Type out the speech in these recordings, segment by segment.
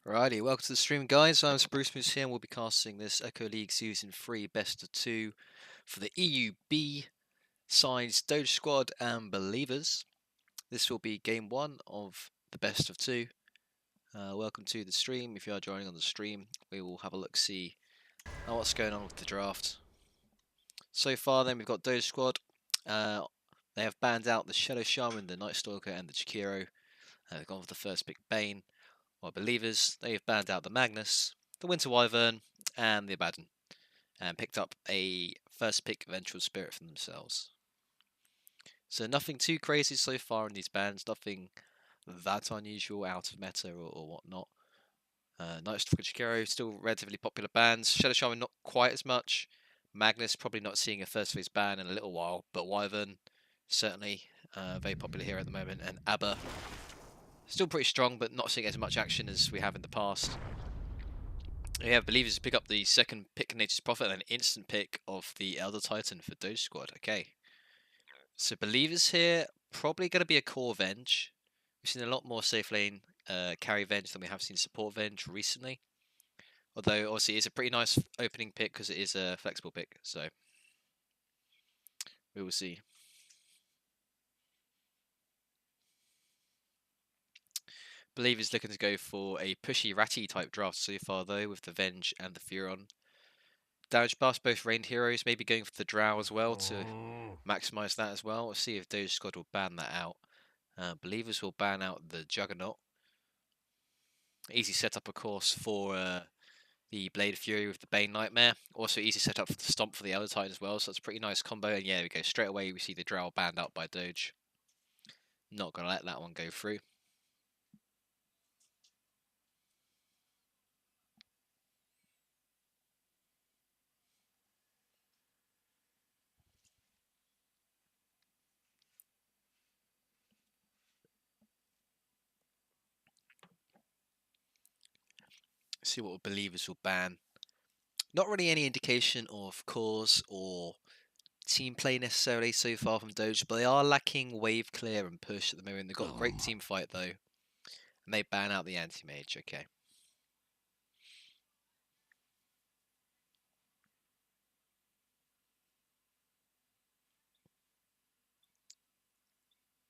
Alrighty, welcome to the stream, guys. I'm SpruceMoose here, and we'll be casting this Echo League Season 3 Best of 2 for the EUB sides Doge Squad and Believers. This will be Game 1 of the Best of 2. Welcome to the stream. If you are joining on the stream, we will have a look-see at what's going on with the draft. So far, then, we've got Doge Squad. They have banned out the Shadow Shaman, the Night Stalker, and the Chikiro. They've gone for the first pick, Bane. While Believers, they've banned out the Magnus, the Winter Wyvern, and the Abaddon, and picked up a first pick Vengeful Spirit for themselves. So nothing too crazy so far in these bans, nothing that unusual out of meta or whatnot. Night Stalker Chikiro, still relatively popular bans. Shadow Shaman not quite as much. Magnus probably not seeing a first phase ban in a little while, but Wyvern certainly very popular here at the moment, and Abba still pretty strong, but not seeing as much action as we have in the past. Yeah, Believers pick up the second pick Nature's Prophet and an instant pick of the Elder Titan for Doge Squad. Okay. So Believers here, probably going to be a core Venge. We've seen a lot more safe lane carry Venge than we have seen support Venge recently. Although, obviously, it's a pretty nice opening pick because it is a flexible pick. So, we will see. Believers looking to go for a pushy ratty type draft so far, though, with the Venge and the Furon. Damage buffs, both ranged heroes, maybe going for the Drow as well to maximise that as well. We'll see if Doge Squad will ban that out. Believers will ban out the Juggernaut. Easy setup, of course, for the Blade of Fury with the Bane Nightmare. Also easy setup for the Stomp for the Elder Titan as well, so it's a pretty nice combo. And yeah, we go straight away, we see the Drow banned out by Doge. Not going to let that one go through. See what Believers will ban. Not really any indication of cause or team play necessarily so far from Doge, but they are lacking wave clear and push at the moment. They've got a great team fight though, and they ban out the anti-mage. Okay.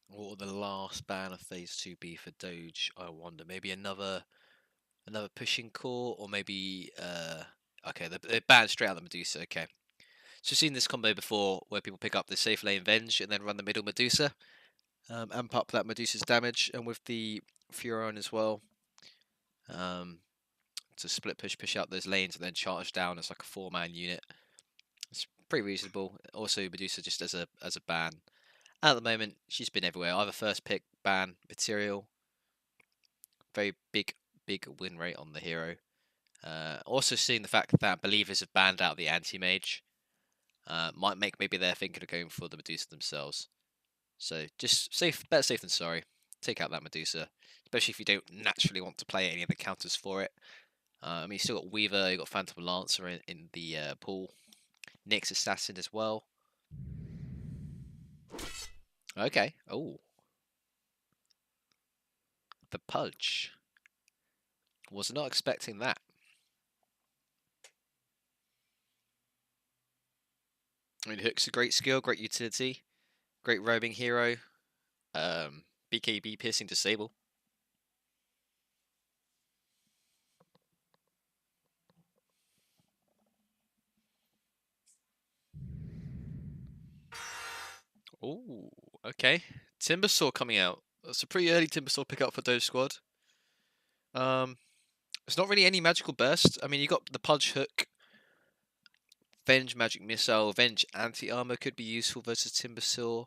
What will the last ban of Phase 2 be for Doge? I wonder. Maybe another pushing core, or maybe okay, they banned straight out the Medusa. Okay. So we've seen this combo before where people pick up the safe lane Venge and then run the middle Medusa. Amp up that Medusa's damage, and with the Furon as well. To split push out those lanes and then charge down as like a 4-man unit. It's pretty reasonable. Also Medusa just as a ban. At the moment, she's been everywhere. Either first pick, ban, material. Very big win rate on the hero. Also seeing the fact that Believers have banned out the anti-mage might make maybe they're thinking of going for the Medusa themselves. So just better safe than sorry. Take out that Medusa, especially if you don't naturally want to play any of the counters for it. I mean, you still got Weaver, you got Phantom Lancer in the pool. Nyx Assassin as well. Okay. Oh. The Pudge. Was not expecting that. I mean, Hook's a great skill, great utility, great roaming hero. BKB piercing disable. Oh, okay. Timbersaw coming out. That's a pretty early Timbersaw pickup for Doge Squad. It's not really any magical burst. I mean, you got the Pudge Hook, Venge Magic Missile, Venge Anti-Armor could be useful versus Timbersaw.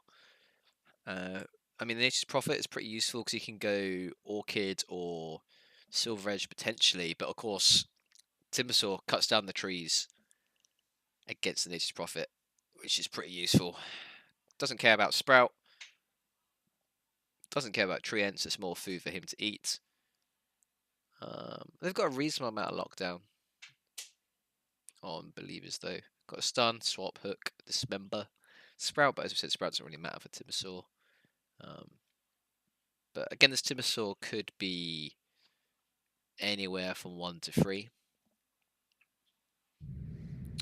I mean, the Nature's Prophet is pretty useful because you can go Orchid or Silver Edge potentially, but of course, Timbersaw cuts down the trees against the Nature's Prophet, which is pretty useful. Doesn't care about Sprout. Doesn't care about Tree Ents. It's more food for him to eat. They've got a reasonable amount of lockdown on Believers, though. Got a stun, swap, hook, dismember. Sprout, but as we said, Sprout doesn't really matter for Timbersaw. But again, this Timbersaw could be anywhere from 1 to 3.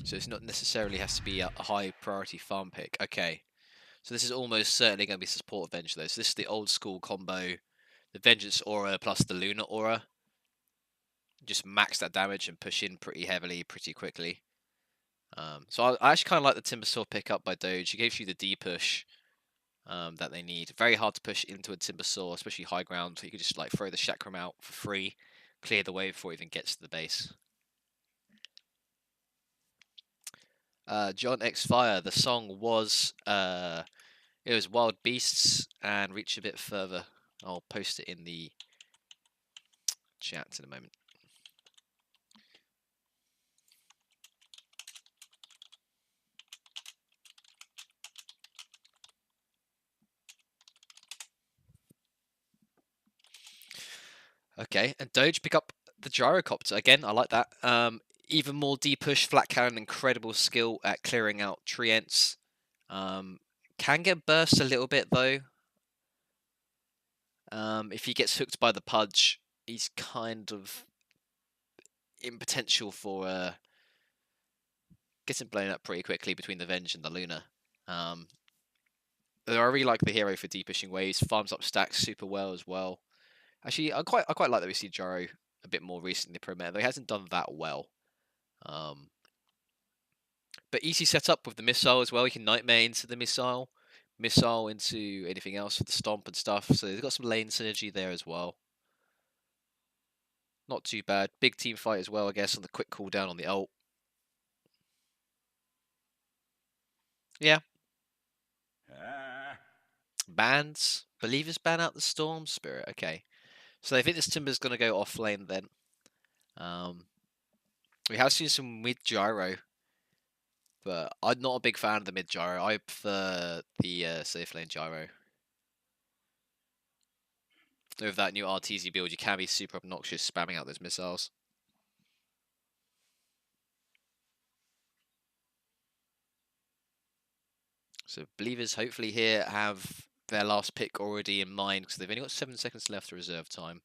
So it's not necessarily has to be a high priority farm pick. Okay, so this is almost certainly going to be support Avenger though. So this is the old school combo, the Vengeance Aura plus the Lunar Aura. Just max that damage and push in pretty heavily, pretty quickly. So I actually kind of like the Timbersaw pickup by Doge. It gives you the D push that they need. Very hard to push into a Timbersaw, especially high ground. So you could just like throw the Chakram out for free, clear the way before it even gets to the base. John X Fire. The song was it was Wild Beasts and Reach a Bit Further. I'll post it in the chat in a moment. Okay, and Doge pick up the Gyrocopter. Again, I like that. Even more D-push, Flat Cannon, incredible skill at clearing out Treants. Can get burst a little bit, though. If he gets hooked by the Pudge, he's kind of in potential for getting blown up pretty quickly between the Venge and the Luna. I really like the hero for D-pushing waves, farms up stacks super well as well. Actually, I quite like that we see Gyro a bit more recently pro meta, though he hasn't done that well. But easy setup with the missile as well. You can nightmare into the missile into anything else with the stomp and stuff. So they've got some lane synergy there as well. Not too bad. Big team fight as well, I guess, on the quick cooldown on the ult. Yeah. Bans. Believers ban out the Storm Spirit. Okay. So they think this Timber's going to go off lane then. We have seen some mid gyro, but I'm not a big fan of the mid gyro. I prefer the safe lane gyro. With that new RTZ build, you can be super obnoxious spamming out those missiles. So Believers hopefully here have their last pick already in mind because they've only got 7 seconds left of reserve time.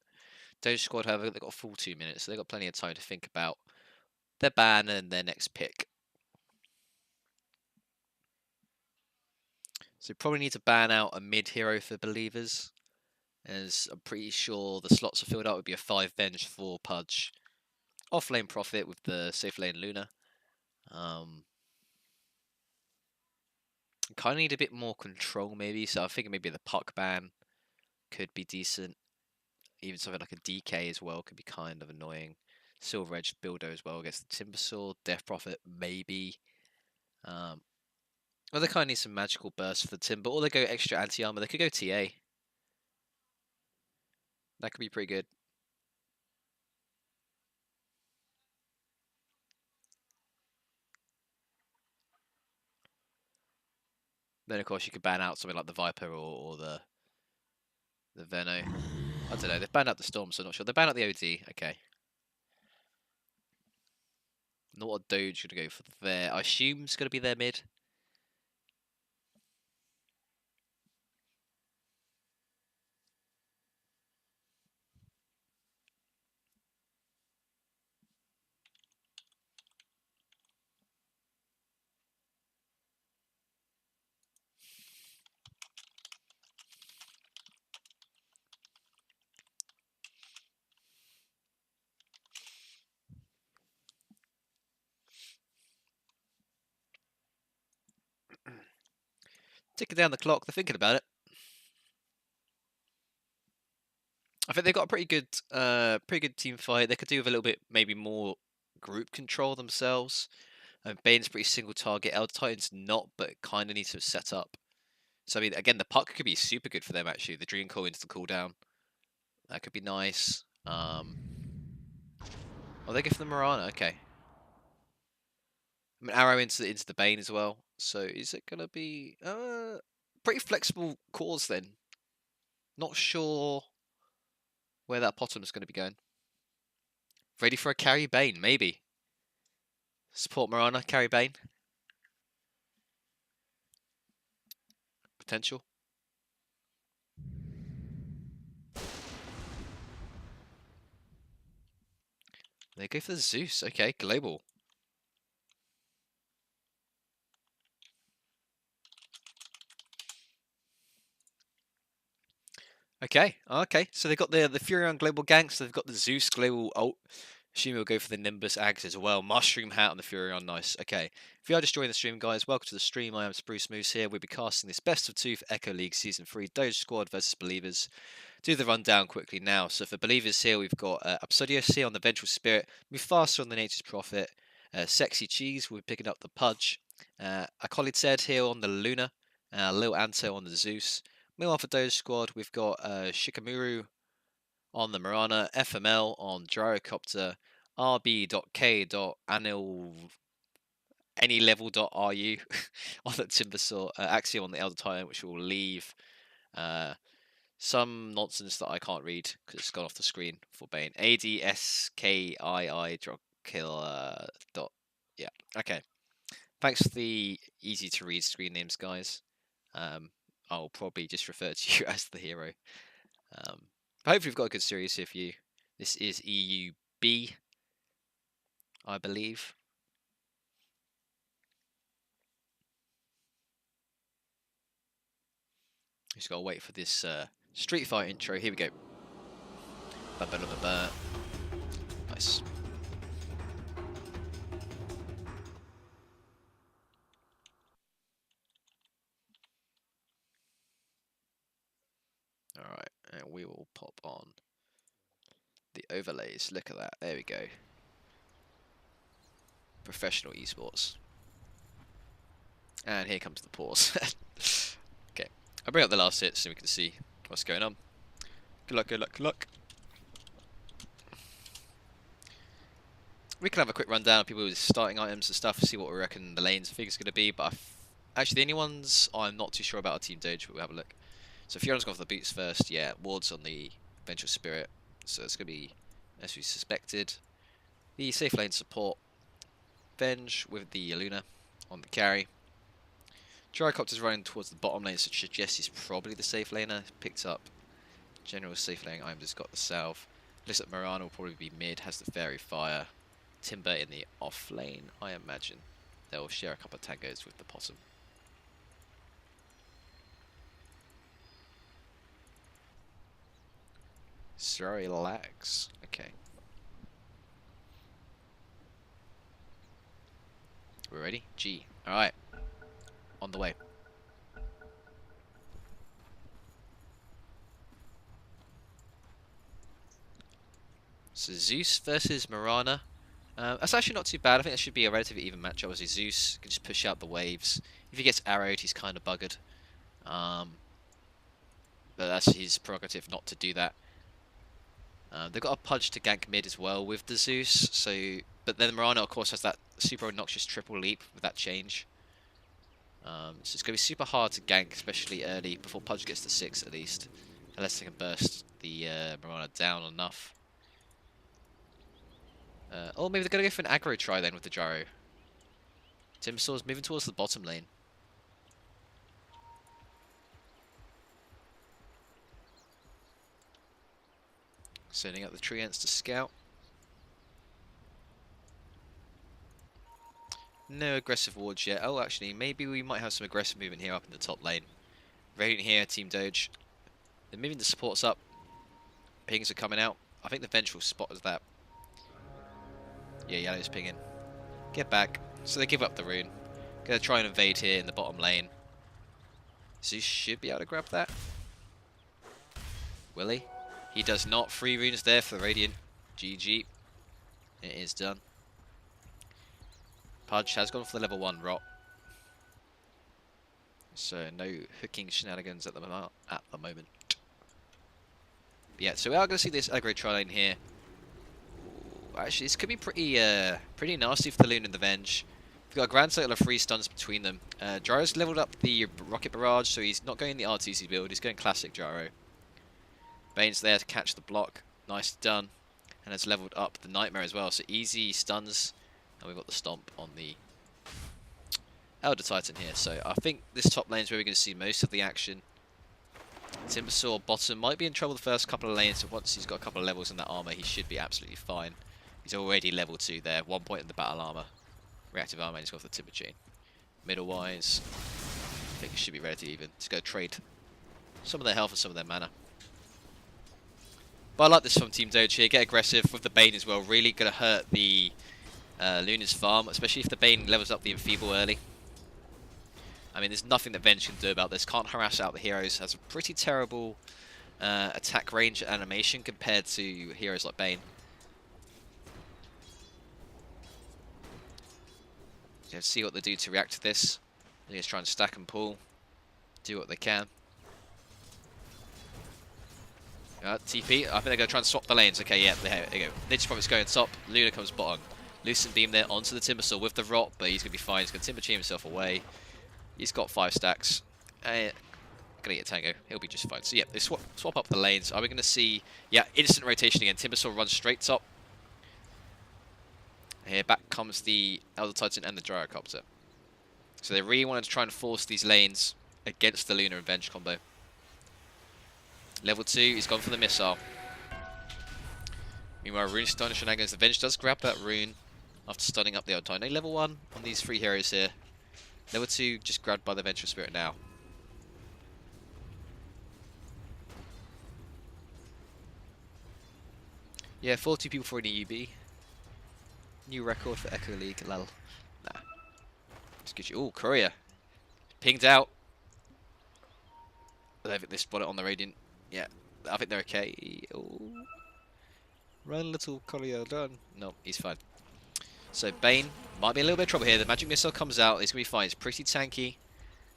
Doge Squad, however, they've got a full 2 minutes, so they've got plenty of time to think about their ban and their next pick. So probably need to ban out a mid hero for Believers, as I'm pretty sure the slots are filled out. Would be a 5 Venge, 4 Pudge, off lane Prophet with the safe lane Luna. Kind of need a bit more control maybe, so I think maybe the puck ban could be decent. Even something like a DK as well could be kind of annoying. Silver Edge Builder as well against the Timbersaw. Death Prophet maybe. Well, they kind of need some magical burst for the Timber, or they go extra anti-armor. They could go TA. That could be pretty good. Then, of course, you could ban out something like the Viper or the Veno. I don't know. They've banned out the Storm, so I'm not sure. They banned out the OD. Okay. Not what Doge going to go for there. I assume it's going to be their mid. Ticking down the clock. They're thinking about it. I think they've got a pretty good team fight. They could do with a little bit, maybe more group control themselves. Bane's pretty single target. Elder Titan's not, but kind of needs to set up. So I mean, again, the puck could be super good for them actually. The Dream Coil into the cooldown, that could be nice. Oh, they go for the Mirana. Okay. I mean, arrow into the Bane as well. So is it gonna be pretty flexible cores then? Not sure where that bottom is going to be going. Ready for a carry Bane, maybe. Support Mirana, carry Bane. Potential. They go for the Zeus. Okay, global. Okay, okay. So they've got the Furion global gank, so they've got the Zeus global ult. Assume we'll go for the Nimbus Ags as well. Mushroom hat on the Furion, nice. Okay. If you are just joining the stream, guys, welcome to the stream. I am SpruceMoose here. We'll be casting this best of 2 for Echo League Season 3 Doge Squad versus Believers. Do the rundown quickly now. So for Believers here, we've got Absodius here on the Vengeful Spirit, Mufasa on the Nature's Prophet, Sexy Cheese, we're picking up the Pudge, Acolid said here on the Luna, Lil Anto on the Zeus. Meanwhile for Doge Squad, we've got Shikamaru on the Marana, FML on Gyrocopter, rb.k.anil anylevel.ru on the Timbersaw, Axiom on the Elder Titan, which will leave some nonsense that I can't read because it's gone off the screen for Bane. ADSKII Drocula dot. Yeah, okay. Thanks for the easy to read screen names, guys. I'll probably just refer to you as the hero. But hopefully, we've got a good series here for you. This is EUB, I believe. Just gotta wait for this Street Fighter intro. Here we go. Ba-ba-da-ba-ba. Nice. Alright, and we will pop on the overlays. Look at that. There we go. Professional esports. And here comes the pause. Okay. I'll bring up the last hit so we can see what's going on. Good luck, good luck, good luck. We can have a quick rundown of people with starting items and stuff, see what we reckon the lanes and figures going to be, but actually the only ones I'm not too sure about are Team Doge, but we'll have a look. So Fiona's gone for the boots first, yeah, Ward's on the Vengeful Spirit, so it's going to be, as we suspected, the safe lane support, Venge with the Luna on the carry. Gyrocopter's running towards the bottom lane, so suggests he's probably the safe laner, picked up general safe lane items, got the salve. Looks like Mirana will probably be mid, has the Fairy Fire. Timber in the off lane, I imagine. They'll share a couple of tangos with the Possum. Sorry, lags. Okay. We're ready? G. Alright. On the way. So Zeus versus Mirana. That's actually not too bad. I think that should be a relatively even matchup. Obviously, Zeus can just push out the waves. If he gets arrowed, he's kind of buggered. But that's his prerogative not to do that. They've got a Pudge to gank mid as well with the Zeus. So, but then Mirana, of course, has that super obnoxious triple leap with that change. So it's going to be super hard to gank, especially early, before Pudge gets to 6 at least. Unless they can burst the Mirana down enough. Or maybe they're going to go for an aggro try then with the Gyro. Timbersaw's moving towards the bottom lane. Sending up the Treants to scout. No aggressive wards yet. Oh, actually, maybe we might have some aggressive movement here up in the top lane. Radiant here, Team Doge. They're moving the supports up. Pings are coming out. I think the Vengeful spotted that. Yeah, Yellow's pinging. Get back. So they give up the rune. Gonna try and invade here in the bottom lane. Zeus should be able to grab that. Will he? He does not. 3 runes there for the Radiant. GG. It is done. Pudge has gone for the level 1 rot. So no hooking shenanigans at the moment. But yeah, so we are going to see this aggro tri-lane here. Actually, this could be pretty nasty for the Loon and the Venge. We've got a grand total of 3 stuns between them. Gyro's leveled up the Rocket Barrage, so he's not going the RTC build, he's going classic Gyro. Bane's there to catch the block. Nice done. And has leveled up the Nightmare as well, so easy stuns. And we've got the Stomp on the Elder Titan here. So I think this top lane is where we're going to see most of the action. Timbersaw bottom might be in trouble the first couple of lanes, so once he's got a couple of levels in that armor, he should be absolutely fine. He's already level 2 there. 1 point in the battle armor. Reactive armor, and he's got the timber chain. Middle wise, I think it should be relatively even. Just go trade some of their health and some of their mana. But I like this from Team Doge here. Get aggressive with the Bane as well. Really going to hurt the Luna's farm, especially if the Bane levels up the Enfeeble early. I mean, there's nothing that Venge can do about this. Can't harass out the heroes. Has a pretty terrible attack range and animation compared to heroes like Bane. So see what they do to react to this. They're just trying to stack and pull. Do what they can. TP. I think they're going to try and swap the lanes. Okay, yeah, there you go. Ninja Prophet's going top. Luna comes bottom. Lucent Beam there onto the Timbersaw with the rot, but he's going to be fine. He's going to Timber Chain himself away. He's got 5 stacks. Gonna get Tango. He'll be just fine. So yeah, they swap up the lanes. Are we going to see... Yeah, instant rotation again. Timbersaw runs straight top. Here, back comes the Elder Titan and the Gyrocopter. So they really want to try and force these lanes against the Luna and Venge combo. Level 2, he's gone for the missile. Meanwhile, Rune stun shenanigans. The Venge does grab that Rune after stunning up the Elder Titan. No, level 1 on these 3 heroes here. Level 2 just grabbed by the Vengeful Spirit now. Yeah, 42 people for an EUB. New record for Echo League, lol. Nah. Just get you. Oh, Courier. Pinged out. I don't think they spot it on the Radiant. Yeah, I think they're okay. Oh. Run, little Courier, run. No, he's fine. So, Bane might be in a little bit of trouble here. The Magic Missile comes out. He's going to be fine. It's pretty tanky.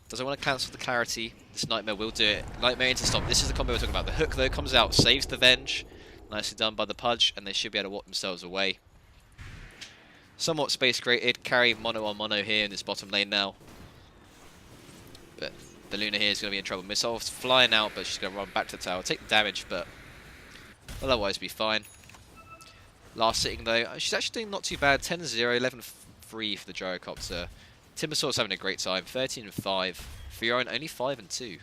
Doesn't want to cancel the clarity. This Nightmare will do it. Nightmare into stop. This is the combo we're talking about. The hook, though, comes out. Saves the Venge. Nicely done by the Pudge. And they should be able to walk themselves away. Somewhat space created. Carry mono on mono here in this bottom lane now. But the Luna here is going to be in trouble. Missile's flying out, but she's going to run back to the tower. Take the damage, but otherwise be fine. Last sitting, though. She's actually doing not too bad. 10-0, 11-3 for the Gyrocopter. Timbersaw's having a great time. 13-5. Fioran only 5-2.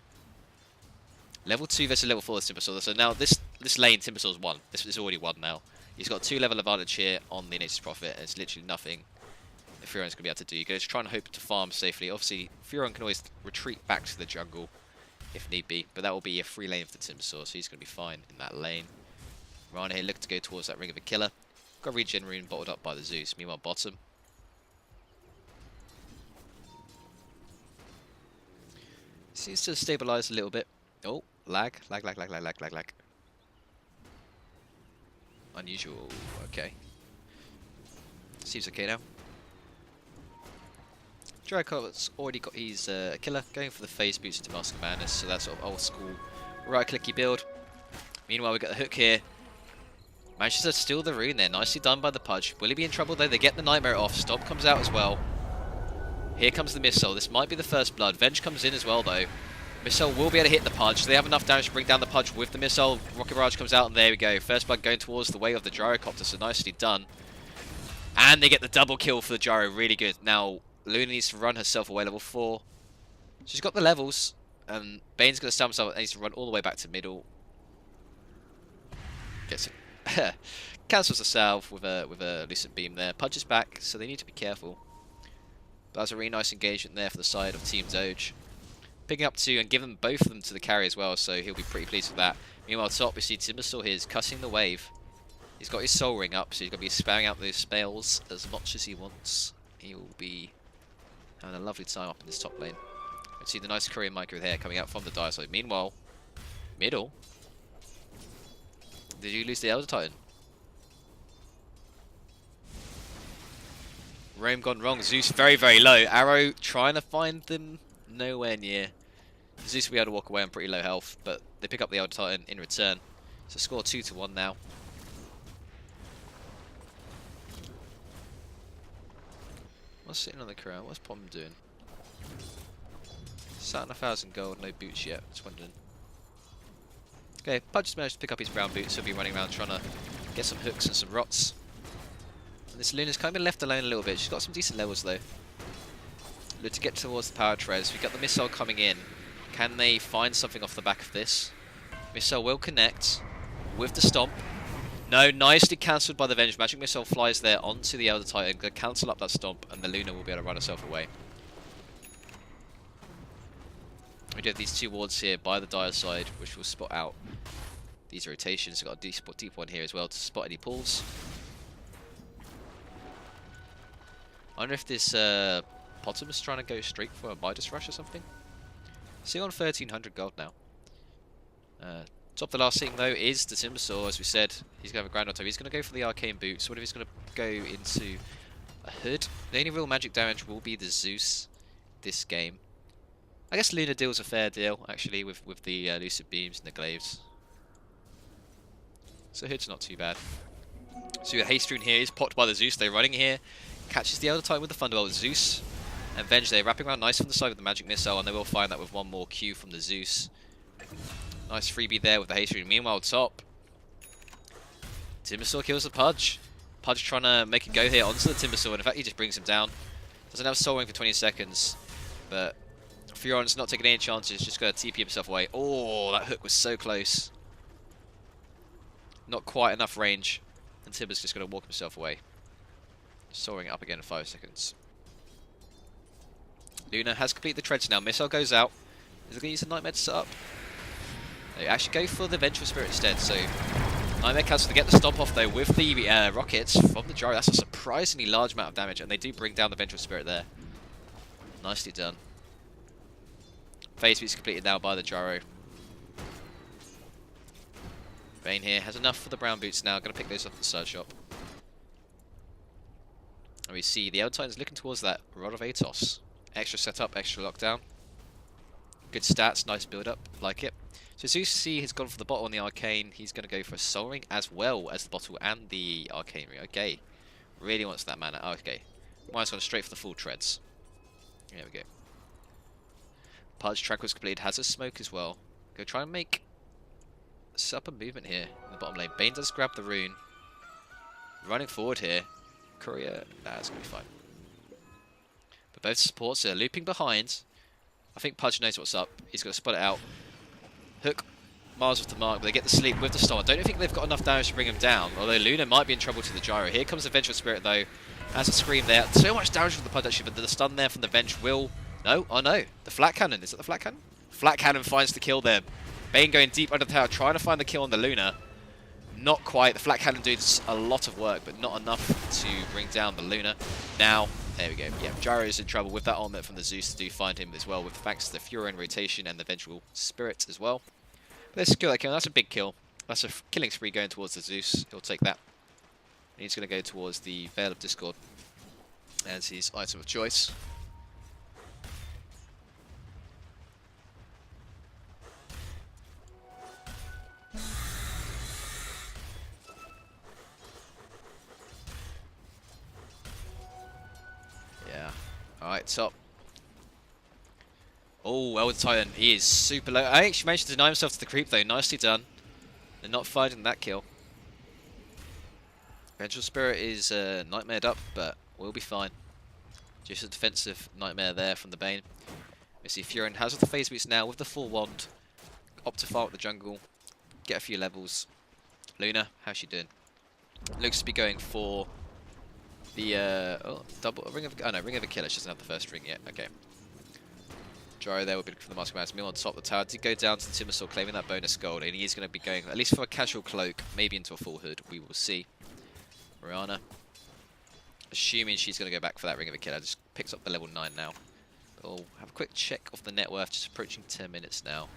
Level 2 versus level 4 Timbersaw. So now this lane, Timbersaw's won. This is already won now. He's got 2 level advantage here on the Nature's Prophet, and it's literally nothing that Fioran's going to be able to do. You're going to try and hope to farm safely. Obviously, Fioran can always retreat back to the jungle if need be, but that will be a free lane for the Timbersaw, so he's going to be fine in that lane. Rana here look to go towards that Ring of a Killer. Got Regen Rune bottled up by the Zeus. Meanwhile, bottom. Seems to have stabilised a little bit. Oh, lag. Unusual. Okay. Seems okay now. Draco's already got his killer, going for the phase boots into Mask of Madness, so that's sort of old school right-clicky build. Meanwhile, we got the hook here. Manages to steal the rune there, nicely done by the Pudge. Will he be in trouble though? They get the Nightmare off, Stomp comes out as well. Here comes the Missile, this might be the first blood. Venge comes in as well though. Missile will be able to hit the Pudge. They have enough damage to bring down the Pudge with the Missile. Rocket Barrage comes out and there we go. First blood going towards the way of the Gyrocopter, so nicely done. And they get the double kill for the Gyro, really good. Now, Luna needs to run herself away level 4. She's got the levels, and Bane's going to stamp himself and needs to run all the way back to middle. Gets it. Cancels herself with a Lucent Beam there. Pudge is back, so they need to be careful. But that's a really nice engagement there for the side of Team Doge. Picking up 2 and giving both of them to the carry as well, so he'll be pretty pleased with that. Meanwhile, top, we see Timbersaw here is cutting the wave. He's got his Soul Ring up, so he's going to be spamming out those spells as much as he wants. He will be having a lovely time up in this top lane. You see the nice Korean micro there coming out from the dire side. Meanwhile, middle. Did you lose the Elder Titan? Roam gone wrong. Zeus very, very low. Arrow trying to find them. Nowhere near. Zeus will be able to walk away on pretty low health, but they pick up the Elder Titan in return. So score 2-1 now. What's sitting on the crown? What's Pom doing? Sat on 1,000 gold, no boots yet. Just wondering. Okay, Pudge just managed to pick up his brown boots. He'll be running around trying to get some hooks and some rots. And this Luna's kind of been left alone a little bit. She's got some decent levels though. Look to get towards the power treads. We've got the Missile coming in. Can they find something off the back of this? Missile will connect with the Stomp. No, nicely cancelled by the Venge. Magic Missile flies there onto the Elder Titan. Gonna cancel up that stomp, and the Luna will be able to run herself away. We do have these two wards here by the Dire side, which will spot out these rotations. We've got a deep one here as well to spot any pulls. I wonder if this Potem is trying to go straight for a Midas Rush or something. Sitting on 1300 gold now. Top of the last thing though is the Timbersaw. As we said, he's going to have a Grand Auto. He's going to go for the Arcane Boots. What if he's going to go into a Hood? The only real magic damage will be the Zeus this game. I guess Luna deals a fair deal actually with the Lucid Beams and the Glaives. So Hood's not too bad. So your Haste Rune here is popped by the Zeus. They're running here. Catches the Elder Titan with the Thunderbolt. Zeus and Venge, they're wrapping around nice from the side with the Magic Missile, and they will find that with one more Q from the Zeus. Nice freebie there with the Haste Rune. Meanwhile, top. Timbersaw kills the Pudge. Pudge trying to make a go here onto the Timbersaw, and in fact he just brings him down. Doesn't have Soul Ring for 20 seconds, but Furion's not taking any chances, just going to TP himself away. Oh, that hook was so close. Not quite enough range, and Timber's just going to walk himself away. Soul Ring up again in 5 seconds. Luna has completed the treads now. Missile goes out. Is it going to use a Nightmare to set up? They actually go for the Vengeful Spirit instead, so Nightmare cancels to get the stomp off though with the rockets from the gyro. That's a surprisingly large amount of damage, and they do bring down the Vengeful Spirit there. Nicely done. Phase beat's completed now by the gyro. Bane here has enough for the brown boots now. Going to pick those up at the Surge Shop. And we see the Elder Titan's looking towards that Rod of Atos. Extra setup, extra lockdown. Good stats, nice build up, like it. So Zeus C has gone for the bottle on the Arcane. He's going to go for a Soul Ring as well as the bottle and the Arcane Ring. Okay. Really wants that mana. Okay. Mine's gone straight for the full treads. There we go. Pudge track was completed. Has a smoke as well. Go try and make up a movement here in the bottom lane. Bane does grab the rune. Running forward here. Courier. That's going to be fine. But both supports are looping behind. I think Pudge knows what's up. He's going to spot it out. Hook miles off the mark, but they get the sleep with the storm. I don't think they've got enough damage to bring him down, although Luna might be in trouble to the gyro. Here comes the Vengeful Spirit though. Has a scream there. So much damage from the Pudge actually, but the stun there from the Venge will... No? Oh no. The Flat Cannon. Is it the Flat Cannon? Flat Cannon finds the kill there. Bane going deep under the tower, trying to find the kill on the Luna. Not quite. The Flat Cannon does a lot of work, but not enough to bring down the Luna. Now, there we go. Yeah, Gyro's in trouble with that ultimate from the Zeus to do find him as well, with thanks to the Furion rotation and the Vengeful Spirit as well. But let's kill that kill. That's a big kill. That's a killing spree going towards the Zeus. He'll take that. And he's going to go towards the Veil of Discord as his item of choice. Yeah. Alright, top. Oh, Elder Titan, he is super low. I actually managed to deny himself to the creep though. Nicely done. They're not finding that kill. Vengeful Spirit is nightmared up, but we'll be fine. Just a defensive nightmare there from the Bane. We see Furion has with the phase boots now with the full wand. Opt to fire with the jungle. Get a few levels. Luna, how's she doing? Looks to be going for the double ring of ring of a killer. She doesn't have the first ring yet. Okay. Gyro there will be looking for the Mask of Madness. Mill on top of the tower did go down to the Timbersaw, claiming that bonus gold, and he is going to be going at least for a casual cloak, maybe into a full hood. We will see. Rihanna, assuming she's going to go back for that ring of a killer, just picks up the level 9 now. We'll have a quick check of the net worth, just approaching 10 minutes now.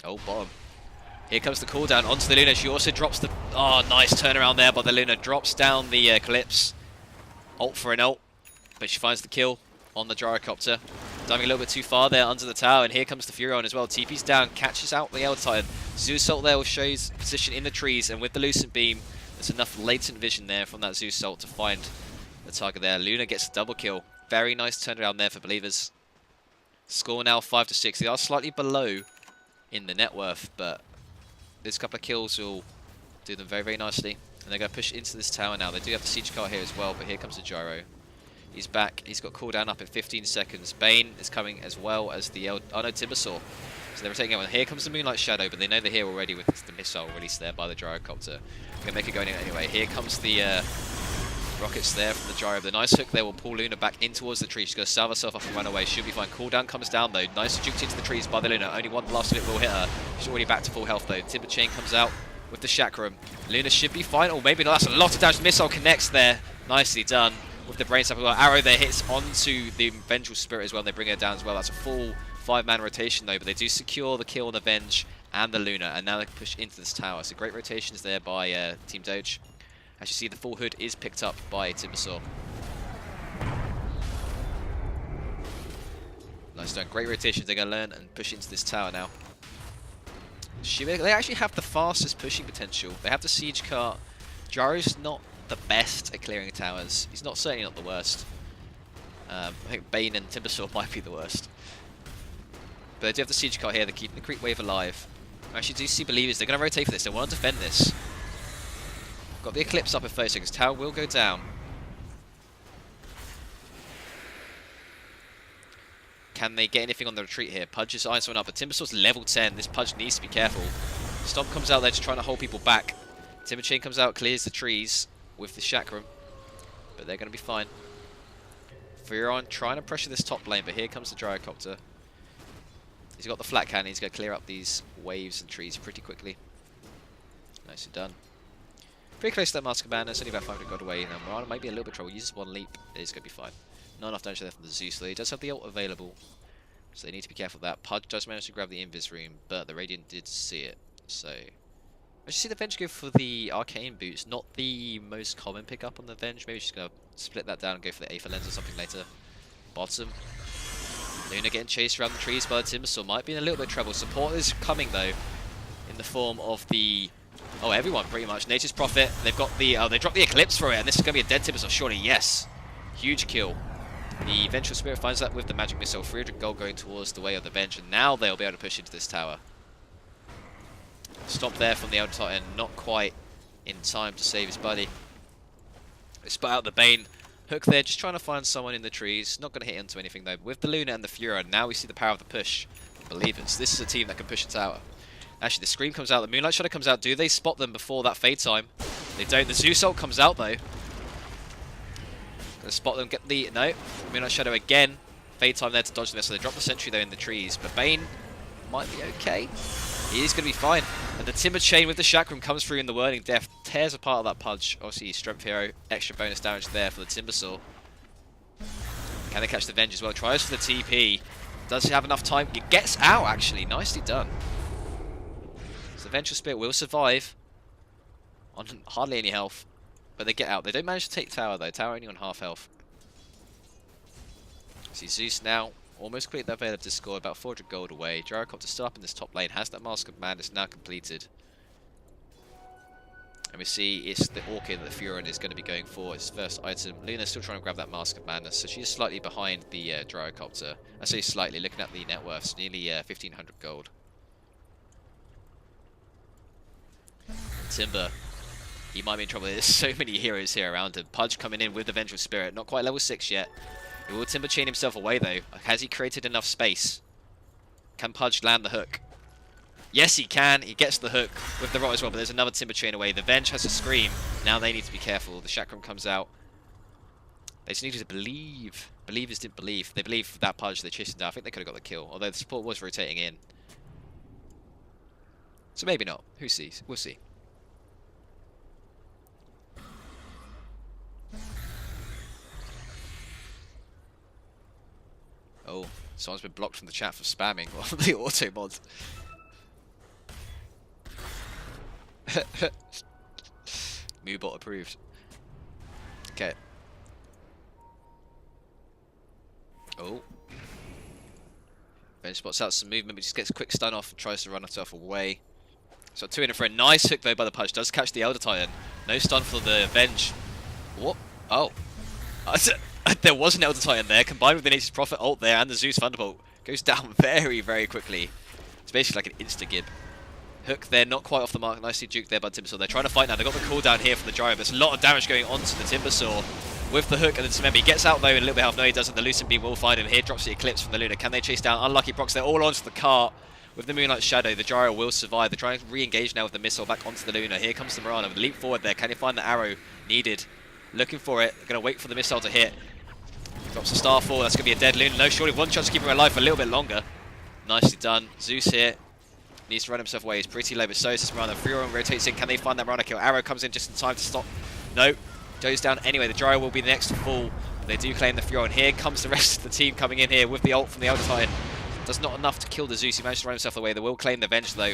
Oh, bottom. Here comes the cooldown onto the Luna. She also drops the... Oh, nice turnaround there by the Luna. Drops down the Eclipse. Ult for an ult, but she finds the kill on the Gyrocopter. Diving a little bit too far there under the tower, and here comes the Furion as well. TP's down, catches out the Elder Titan. Zeus Ult there will show his position in the trees, and with the Lucent Beam, there's enough latent vision there from that Zeus Ult to find the target there. Luna gets a double kill. Very nice turnaround there for Belivers. Score now 5-6. They are slightly below in the net worth, but this couple of kills will do them very, very nicely. And they're going to push into this tower now. They do have the siege car here as well, but here comes the Gyro. He's back. He's got cooldown up in 15 seconds. Bane is coming as well as the... Oh no, Timbersaw. So they're rotating everyone. Here comes the Moonlight Shadow, but they know they're here already with the missile released there by the Gyrocopter. They're going to make it go in anyway. Here comes the rockets there from the Gyro. The nice hook there will pull Luna back in towards the tree. She's going to salve herself off and run away. She'll be fine. Cooldown comes down though. Nice juked into the trees by the Luna. Only one blast of it will hit her. She's already back to full health though. Timber Chain comes out with the Chakram. Luna should be fine. Or maybe not. That's a lot of damage. Missile connects there. Nicely done. With the brain sapphire. Arrow there hits onto the Vengeful Spirit as well. And they bring her down as well. That's a full 5-man rotation though. But they do secure the kill on the Venge and the Luna. And now they can push into this tower. So great rotations there by Team Doge. As you see, the full hood is picked up by Timbersaw. Nice done. Great rotations. They're going to learn and push into this tower now. They actually have the fastest pushing potential. They have the siege cart. Gyro's not the best at clearing towers. He's certainly not the worst. I think Bane and Timbersaw might be the worst. But they do have the siege cart here. They're keeping the creep wave alive. I actually do see Believers. They're going to rotate for this. They want to defend this. Got the Eclipse up in 30 seconds. Tower will go down. Can they get anything on the retreat here? Pudge is eyeing someone up, but Timbersaw's level 10. This Pudge needs to be careful. Stomp comes out there just trying to hold people back. Timber Chain comes out, clears the trees with the Chakram. But they're going to be fine. Furon trying to pressure this top lane, but here comes the Gyrocopter. He's got the flat cannon. He's going to clear up these waves and trees pretty quickly. Nicely done. Pretty close to that Mask of Madness, only about 500 gold away. Now Mirana might be a little bit trouble. Uses one leap, it's going to be fine. Not enough damage there from the Zeus, though he does have the ult available. So they need to be careful of that. Pudge does manage to grab the Invis Room, but the Radiant did see it. So I just see the Venge go for the Arcane Boots, not the most common pickup on the Venge. Maybe she's going to split that down and go for the Aether Lens or something later. Bottom. Luna getting chased around the trees by the Timbersaw. Might be in a little bit of trouble. Support is coming, though, in the form of the... Oh, everyone, pretty much. Nature's Prophet. They've got the... Oh, they dropped the Eclipse for it, and this is going to be a dead Timbersaw. Surely, yes. Huge kill. The Vengeful Spirit finds that with the Magic Missile. 300 gold going towards the way of the Venge, and now they'll be able to push into this tower. Stop there from the Elder Titan. Not quite in time to save his buddy. They spot out the Bane. Hook there, just trying to find someone in the trees. Not going to hit into anything, though. With the Luna and the Fura, now we see the power of the push. Believers. This is a team that can push a tower. Actually, the Scream comes out, the Moonlight Shadow comes out. Do they spot them before that Fade time? They don't. The Zeus ult comes out, though. Gonna spot them, get the... No. Moonlight Shadow again. Fade time there to dodge this, so they drop the sentry, though, in the trees. But Bane might be okay. He is going to be fine. And the Timber Chain with the Chakram comes through in the Whirling Death. Tears apart of that Pudge. Obviously, Strength Hero. Extra bonus damage there for the Timbersaw. Can they catch the Venge as well? Tries for the TP. Does he have enough time? It gets out, actually. Nicely done. So the Vengeful Spirit will survive on hardly any health, but they get out. They don't manage to take tower, though. Tower only on half health. See Zeus now almost complete that Veil of Discord, about 400 gold away. Gyrocopter still up in this top lane, has that Mask of Madness now completed. And we see it's the Orchid that the Furon is going to be going for its first item. Luna's still trying to grab that Mask of Madness, so she's slightly behind the Gyrocopter. I say slightly, looking at the net worths, nearly 1500 gold. Timber, he might be in trouble. There's so many heroes here around him. Pudge coming in with the Vengeful Spirit, not quite level 6 yet. He will Timber Chain himself away, though. Has he created enough space? Can Pudge land the hook? Yes, he can. He gets the hook with the rot as well, but there's another Timber Chain away. The Venge has a Scream. Now they need to be careful. The Chakram comes out. They just needed to believe. Believers didn't believe. They believed that Pudge. They chased him down. I think they could have got the kill, although the support was rotating in. So maybe not. Who sees? We'll see. Oh, someone's been blocked from the chat for spamming on the auto mod. Moobot approved. Okay. Oh. Ben spots out some movement, but just gets a quick stun off and tries to run himself away. So 2 in for a nice hook though by the Pudge. Does catch the Elder Titan. No stun for the Venge. What? Oh. There was an Elder Titan there, combined with the Nature's Prophet ult there and the Zeus Thunderbolt. Goes down very, very quickly. It's basically like an insta-gib. Hook there, not quite off the mark. Nicely juked there by Timbersaw. They're trying to fight now. They've got the cooldown here from the Gyro. There's a lot of damage going on to the Timbersaw with the hook and the Tsumemi. He gets out though in a little bit of health. No, he doesn't. The Lucent Beam will find him. Here drops the Eclipse from the Luna. Can they chase down? Unlucky Procs. They're all onto the cart With the Moonlight Shadow, the Gyro will survive. They're trying to re-engage now with the missile back onto the Luna. Here comes the Mirana with the leap forward there. Can he find the arrow needed? Looking for it. Going to wait for the missile to hit. Drops the Starfall. That's going to be a dead Luna. No, surely one chance to keep him alive for a little bit longer. Nicely done. Zeus here. Needs to run himself away. He's pretty low, but so is this Mirana. Furon rotates in. Can they find that Mirana kill? Arrow comes in just in time to stop. No. Goes down anyway. The Gyro will be the next to fall. They do claim the Furon. Here comes the rest of the team coming in here with the ult from the Elder Titan. Does not enough to kill the Zeus. He managed to run himself away. They will claim the Venge though.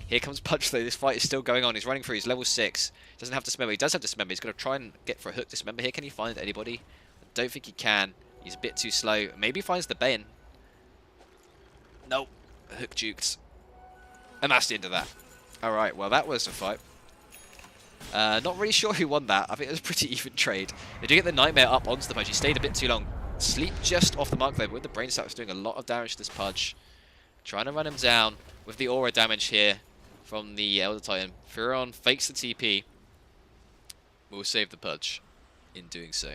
Here comes Pudge though. This fight is still going on. He's running through. He's level 6. Doesn't have Dismember. He does have Dismember. He's going to try and get for a hook Dismember here. Can he find anybody? I don't think he can. He's a bit too slow. Maybe he finds the Bane. Nope. Hook juked. And that's the end of that. Alright, well that was a fight. Not really sure who won that. I think it was a pretty even trade. They do get the Nightmare up onto the Pudge. He stayed a bit too long. Sleep just off the mark though, but with the Brain Stack was doing a lot of damage to this Pudge. Trying to run him down with the aura damage here from the Elder Titan. Furon fakes the TP. Will save the Pudge in doing so.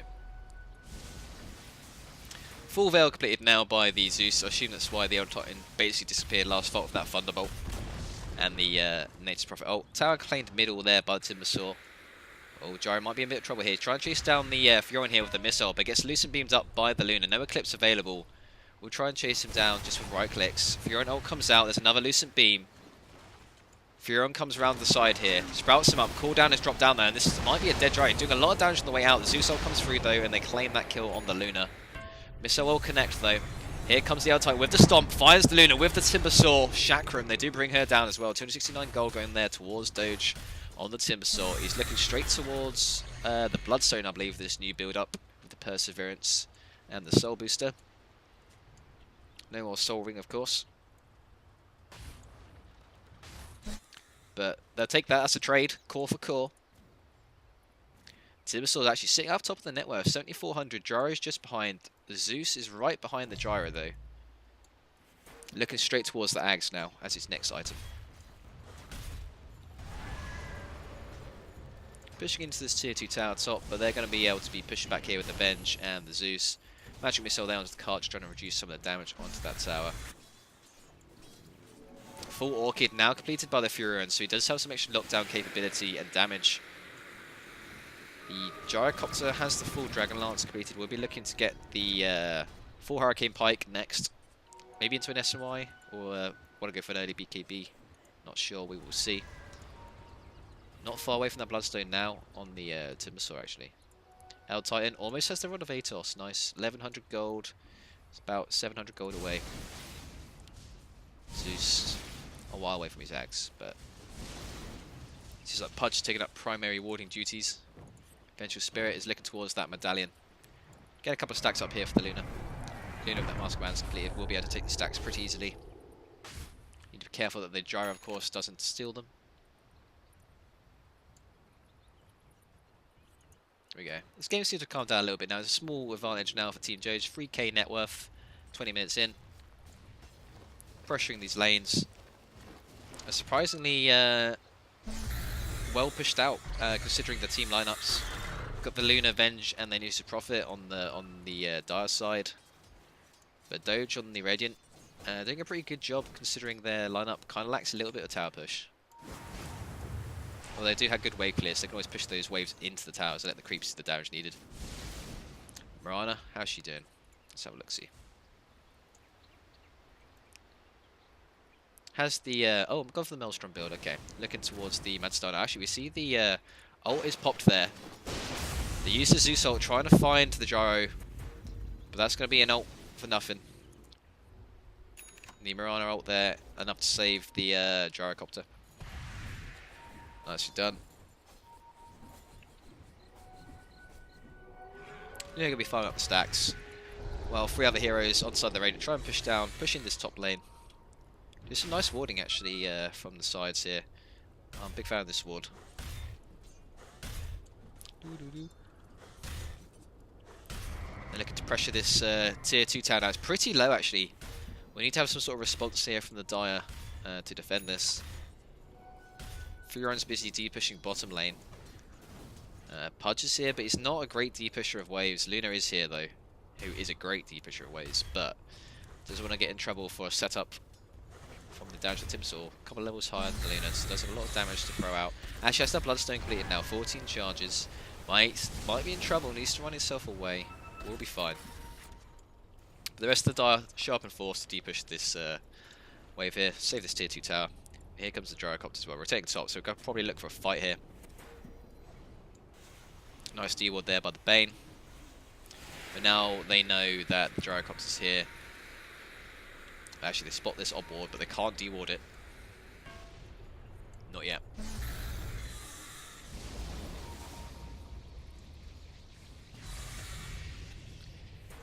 Full Veil completed now by the Zeus. I assume that's why the Elder Titan basically disappeared last fight with that Thunderbolt. And the Nature's Prophet. Oh, tower claimed middle there by the Timbersaw. Oh, Gyro might be in a bit of trouble here. He's trying to chase down the Furon here with the missile, but gets Lucent beamed up by the Luna. No Eclipse available. We'll try and chase him down just with right clicks. Furon ult comes out. There's another Lucent beam. Furon comes around the side here. Sprouts him up. Cooldown has dropped down there, and this might be a dead Gyro. Doing a lot of damage on the way out. The Zeus ult comes through though, and they claim that kill on the Luna. Missile will connect though. Here comes the Elder Titan with the Stomp, finds the Luna with the Timbersaw. Chakram, they do bring her down as well. 269 gold going there towards Doge on the Timbersaw. He's looking straight towards the Bloodstone, I believe, this new build-up with the Perseverance and the Soul Booster. No more Soul Ring, of course. But they'll take that as a trade, core for core. Timbersaw is actually sitting up top of the net worth, 7,400. Gyro's just behind. The Zeus is right behind the Gyro though. Looking straight towards the Ags now as his next item. Pushing into this tier 2 tower top, but they're going to be able to be pushing back here with the Venge and the Zeus. Magic Missile down to the cart, trying to reduce some of the damage onto that tower. Full Orchid now completed by the Furon, so he does have some extra lockdown capability and damage. The Gyrocopter has the full Dragon Lance completed. We'll be looking to get the full Hurricane Pike next. Maybe into an SMY, or want to go for an early BKB. Not sure, we will see. Not far away from that Bloodstone now on the Timbersaw actually. Elder Titan almost has the Rod of Atos. Nice. 1100 gold. It's about 700 gold away. Zeus a while away from his axe, but he's just like Pudge taking up primary warding duties. Vengeful Spirit is looking towards that medallion. Get a couple of stacks up here for the Luna. Luna with that Mask Command's completed. We'll be able to take the stacks pretty easily. Need to be careful that the Gyro, of course, doesn't steal them. There we go. This game seems to calm down a little bit now. There's a small advantage now for Team Doge. 3k net worth, 20 minutes in. Pressuring these lanes. Surprisingly well pushed out, considering the team lineups. Got the Luna, Venge, and then Nature's Prophet on the Dire side. But Doge on the Radiant, doing a pretty good job considering their lineup kind of lacks a little bit of tower push. Well, they do have good wave clear, so they can always push those waves into the towers and let the creeps do the damage needed. Mirana, how's she doing? Let's have a look-see. Has the oh, I'm going for the Maelstrom build. Okay, looking towards the Madstone. Actually, we see the ult is popped there. The use of Zeus ult trying to find the Gyro, but that's going to be an ult for nothing. The Mirana ult there, enough to save the Gyrocopter. Nicely done. You're going to be firing up the stacks. Well, 3 other heroes on side the raid and try and push down, push in this top lane. There's some nice warding actually from the sides here. I'm a big fan of this ward. They're looking to pressure this tier 2 town now. It's pretty low actually. We need to have some sort of response here from the Dire to defend this. Furon's busy D-pushing bottom lane. Pudge is here, but he's not a great D-pusher of waves. Luna is here though, who is a great D-pusher of waves, but doesn't want to get in trouble for a setup from the damage of the Timbersaw. A couple of levels higher than the Luna, so does have a lot of damage to throw out. Actually, has that Bloodstone completed now. 14 charges. Might be in trouble. Needs to run himself away. We'll be fine. But the rest of the Dire sharp and forced to depush this wave here. Save this tier 2 tower. Here comes the Gyrocopter as well. We're taking top, so we'll probably look for a fight here. Nice D-ward there by the Bane. But now they know that the Gyrocopter's here. Actually, they spot this odd ward, but they can't D-ward it. Not yet.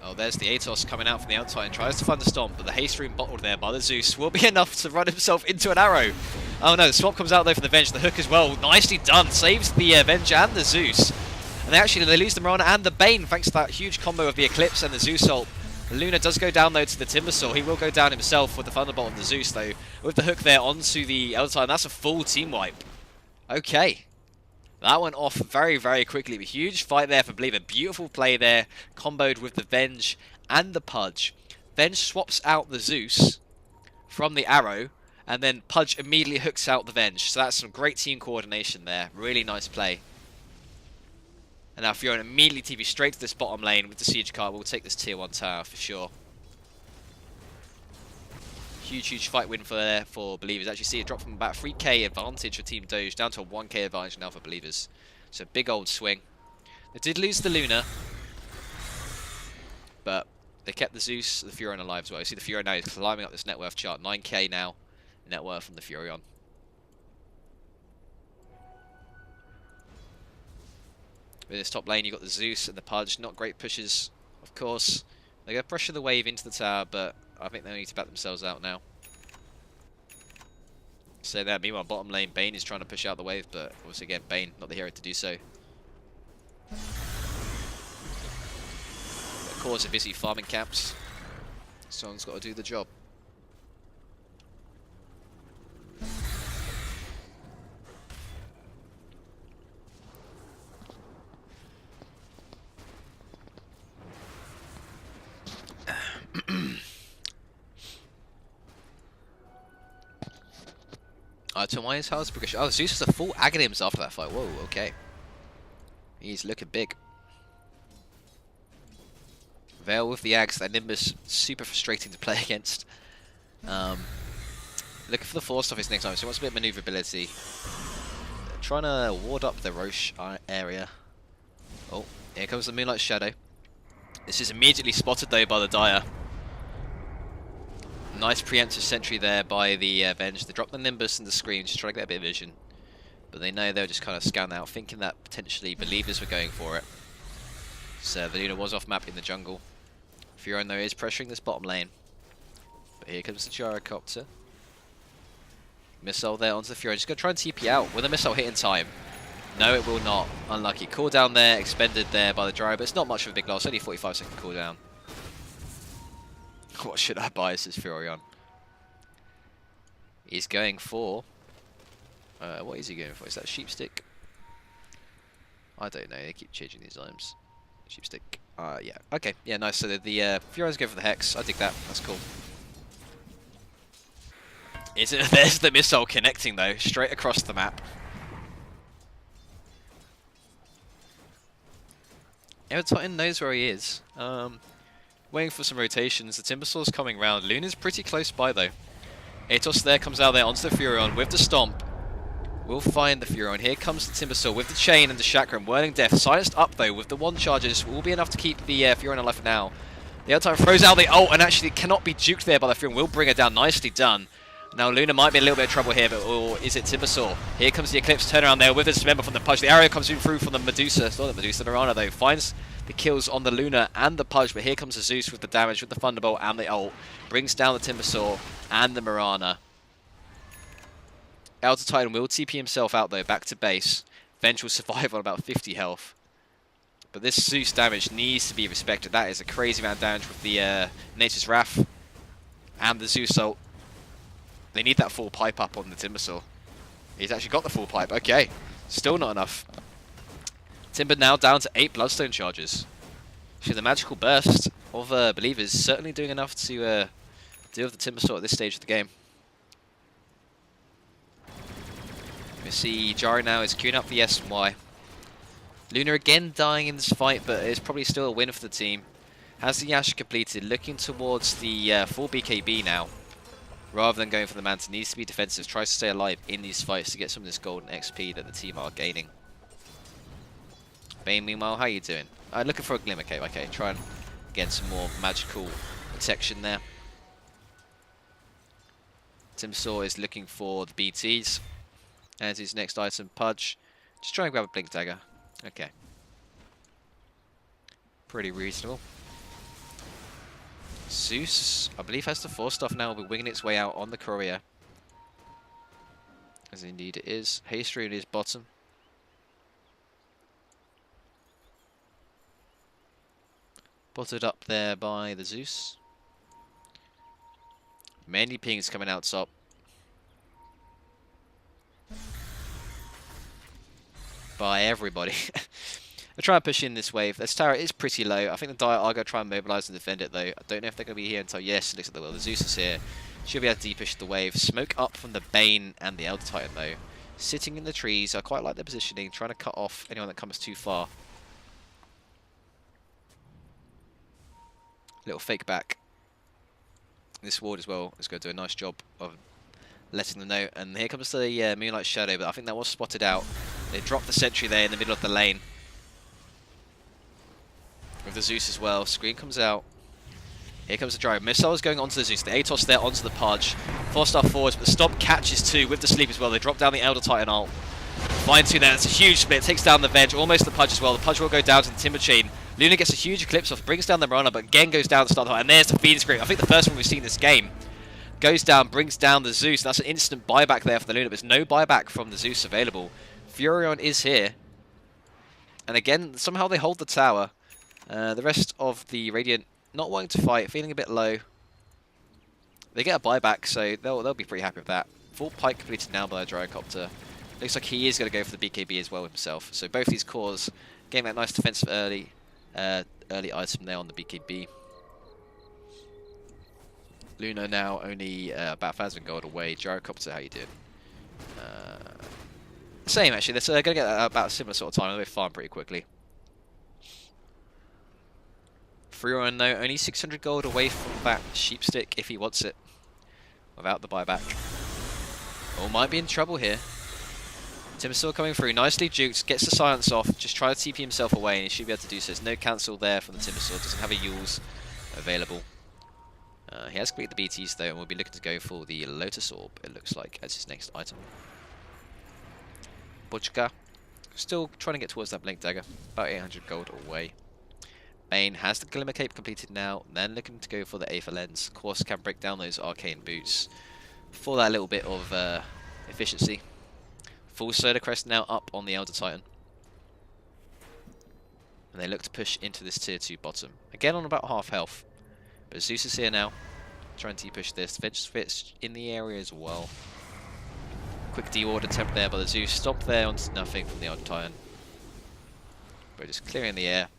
Oh, there's the Atos coming out from the outside and tries to find the stomp, but the haste rune bottled there by the Zeus will be enough to run himself into an arrow. Oh no, the swap comes out though from the Venge, the hook as well. Nicely done, saves the Venge and the Zeus. And they lose the Mirana and the Bane thanks to that huge combo of the Eclipse and the Zeus ult. Luna does go down though to the Timbersaw. He will go down himself with the Thunderbolt and the Zeus though. With the hook there onto the Eldar, and that's a full team wipe. Okay. That went off very, very quickly. A huge fight there for Believer. Beautiful play there, comboed with the Venge and the Pudge. Venge swaps out the Zeus from the arrow, and then Pudge immediately hooks out the Venge. So that's some great team coordination there. Really nice play. And now Fiora immediately TP straight to this bottom lane with the Siege card. We'll take this tier 1 tower for sure. Huge fight win for Believers. Actually see it drop from about 3k advantage for Team Doge down to a 1k advantage now for Believers. So big old swing. They did lose the Luna, but they kept the Zeus, the Furion alive as well. You see the Furion now is climbing up this net worth chart. 9k now net worth from the Furion. With this top lane, you've got the Zeus and the Pudge. Not great pushes, of course. They're going to pressure the wave into the tower, but I think they need to back themselves out now. So that, meanwhile, bottom lane, Bane is trying to push out the wave, but obviously again, Bane, not the hero to do so. Of course, are busy farming camps. Someone's got to do the job. Tomaya's house progression. Oh, Zeus has a full Aghanims after that fight. Whoa, okay. He's looking big. Veil with the Aghs. That Nimbus, super frustrating to play against. Looking for the Force off his next time, so he wants a bit of maneuverability. Trying to ward up the Roche area. Oh, here comes the Moonlight Shadow. This is immediately spotted though by the Dire. Nice preemptive sentry there by the Venge. They drop the Nimbus and the Scream, just trying to get a bit of vision. But they know they'll just kind of scan out, thinking that potentially Believers were going for it. So the Luna was off map in the jungle. Furion though is pressuring this bottom lane. But here comes the Gyrocopter. Missile there onto the Furion. Just going to try and TP out. Will the missile hit in time? No, it will not. Unlucky. Cooldown there, expended there by the Gyro, but it's not much of a big loss. Only 45-second cooldown. What should I buy, says Furion. He's going for... what is he going for? Is that a sheep stick? I don't know. They keep changing these items. Sheep stick. Yeah. Okay. Yeah, nice. So the Furion's going for the Hex. I dig that. That's cool. There's the missile connecting, though. Straight across the map. Evertitan knows where he is. Waiting for some rotations. The Timbersaw's coming round. Luna's pretty close by though. Atos there comes out there onto the Furion with the Stomp. We'll find the Furion. Here comes the Timbersaw with the Chain and the Chakram. Whirling Death. Silenced up though with the 1 charges. Will be enough to keep the Furion alive for now. The other time throws out the ult and actually cannot be juked there by the Furion. Will bring her down. Nicely done. Now Luna might be in a little bit of trouble here, but or is it Timbersaw? Here comes the Eclipse turnaround there with the Dismember from the Pudge. The arrow comes in through from the Medusa. It's not the Medusa, the Mirana though. Finds the kills on the Luna and the Pudge, but here comes the Zeus with the damage with the Thunderbolt and the ult. Brings down the Timbersaw and the Mirana. Elder Titan will TP himself out though, back to base. Venge will survive on about 50 health. But this Zeus damage needs to be respected. That is a crazy amount of damage with the Nature's Wrath and the Zeus ult. They need that full pipe up on the Timbersaw. He's actually got the full pipe. Okay. Still not enough. Timber now down to 8 Bloodstone charges. So the magical burst of Believers certainly doing enough to deal with the Timbersaw at this stage of the game. We see Jari now is queuing up for the S and Y. Luna again dying in this fight, but it's probably still a win for the team. Has the Yasha completed, looking towards the full BKB now. Rather than going for the Manta, needs to be defensive, tries to stay alive in these fights to get some of this golden XP that the team are gaining. Bane, meanwhile, how are you doing? Looking for a Glimmer Cape. Okay, try and get some more magical protection there. Timsaw is looking for the BTs. As his next item, Pudge. Just try and grab a Blink Dagger. Okay. Pretty reasonable. Zeus, I believe, has the Force Stuff now. Will be winging its way out on the courier. As indeed it is. Haste Rune is bottom. Botted up there by the Zeus. Many pings coming out top. By everybody. I'll try and push in this wave. This tower is pretty low. I think the Dire are going to try and mobilise and defend it though. I don't know if they're going to be here until, yes, it looks like they will. The Zeus is here. Should be able to deep-push the wave. Smoke up from the Bane and the Elder Titan though. Sitting in the trees. I quite like their positioning. Trying to cut off anyone that comes too far. Little fake back. This ward as well is going to do a nice job of letting them know. And here comes the Moonlight Shadow, but I think that was spotted out. They dropped the sentry there in the middle of the lane. With the Zeus as well. Screen comes out. Here comes the drive. Missiles going onto the Zeus. The Atos there onto the Pudge. 4-star forwards, but the Stomp catches two with the Sleep as well. They drop down the Elder Titan ult. Find two there. That's a huge split. Takes down the Venge. Almost the Pudge as well. The Pudge will go down to the Timber Chain. Luna gets a huge Eclipse off. Brings down the Marana, but again goes down to start the fight. And there's the Fiend Scream. I think the first one we've seen this game. Goes down, brings down the Zeus. And that's an instant buyback there for the Luna. But there's no buyback from the Zeus available. Furion is here. And again, somehow they hold the tower. The rest of the Radiant not wanting to fight, feeling a bit low. They get a buyback, so they'll be pretty happy with that. Full Pike completed now by a Gyrocopter. Looks like he is going to go for the BKB as well himself. So both these cores getting that nice defensive early item there on the BKB. Luna now only about 1,000 gold away. Gyrocopter, how you doing? Same actually. They're going to get about a similar sort of time. They farm pretty quickly. Furion though, only 600 gold away from that Sheepstick if he wants it. Without the buyback. Oh, might be in trouble here. Timsaw coming through, nicely juked, gets the silence off, just try to TP himself away and he should be able to do so. There's no cancel there from the Timsaw, doesn't have a Yules available. He has completed the BTs though and will be looking to go for the Lotus Orb, it looks like, as his next item. Butchka, still trying to get towards that Blink Dagger, about 800 gold away. Bane has the Glimmer Cape completed now, then looking to go for the Aether Lens. Of course, can break down those Arcane Boots for that little bit of efficiency. Full Solar Crest now up on the Elder Titan. And they look to push into this tier 2 bottom. Again on about half health. But Zeus is here now, trying to push this. Veg fits in the area as well. Quick de-ward attempt there by the Zeus. Stop there onto nothing from the Elder Titan. But just clearing the air.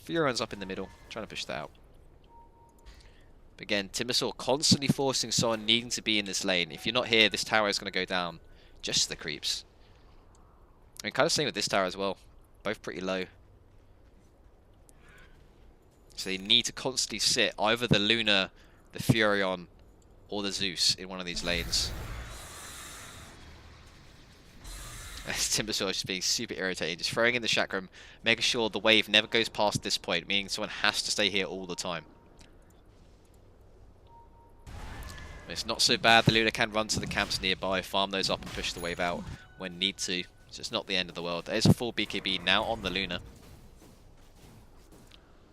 Furion's up in the middle, trying to push that out. But again, Timbersaw constantly forcing someone needing to be in this lane. If you're not here, this tower is going to go down. Just the creeps. I mean, kind of same with this tower as well. Both pretty low. So they need to constantly sit either the Luna, the Furion, or the Zeus in one of these lanes. Timbersaw is just being super irritating, just throwing in the chakram, making sure the wave never goes past this point, meaning someone has to stay here all the time. It's not so bad, the Luna can run to the camps nearby, farm those up and push the wave out when need to, so it's not the end of the world. There's a full BKB now on the Luna.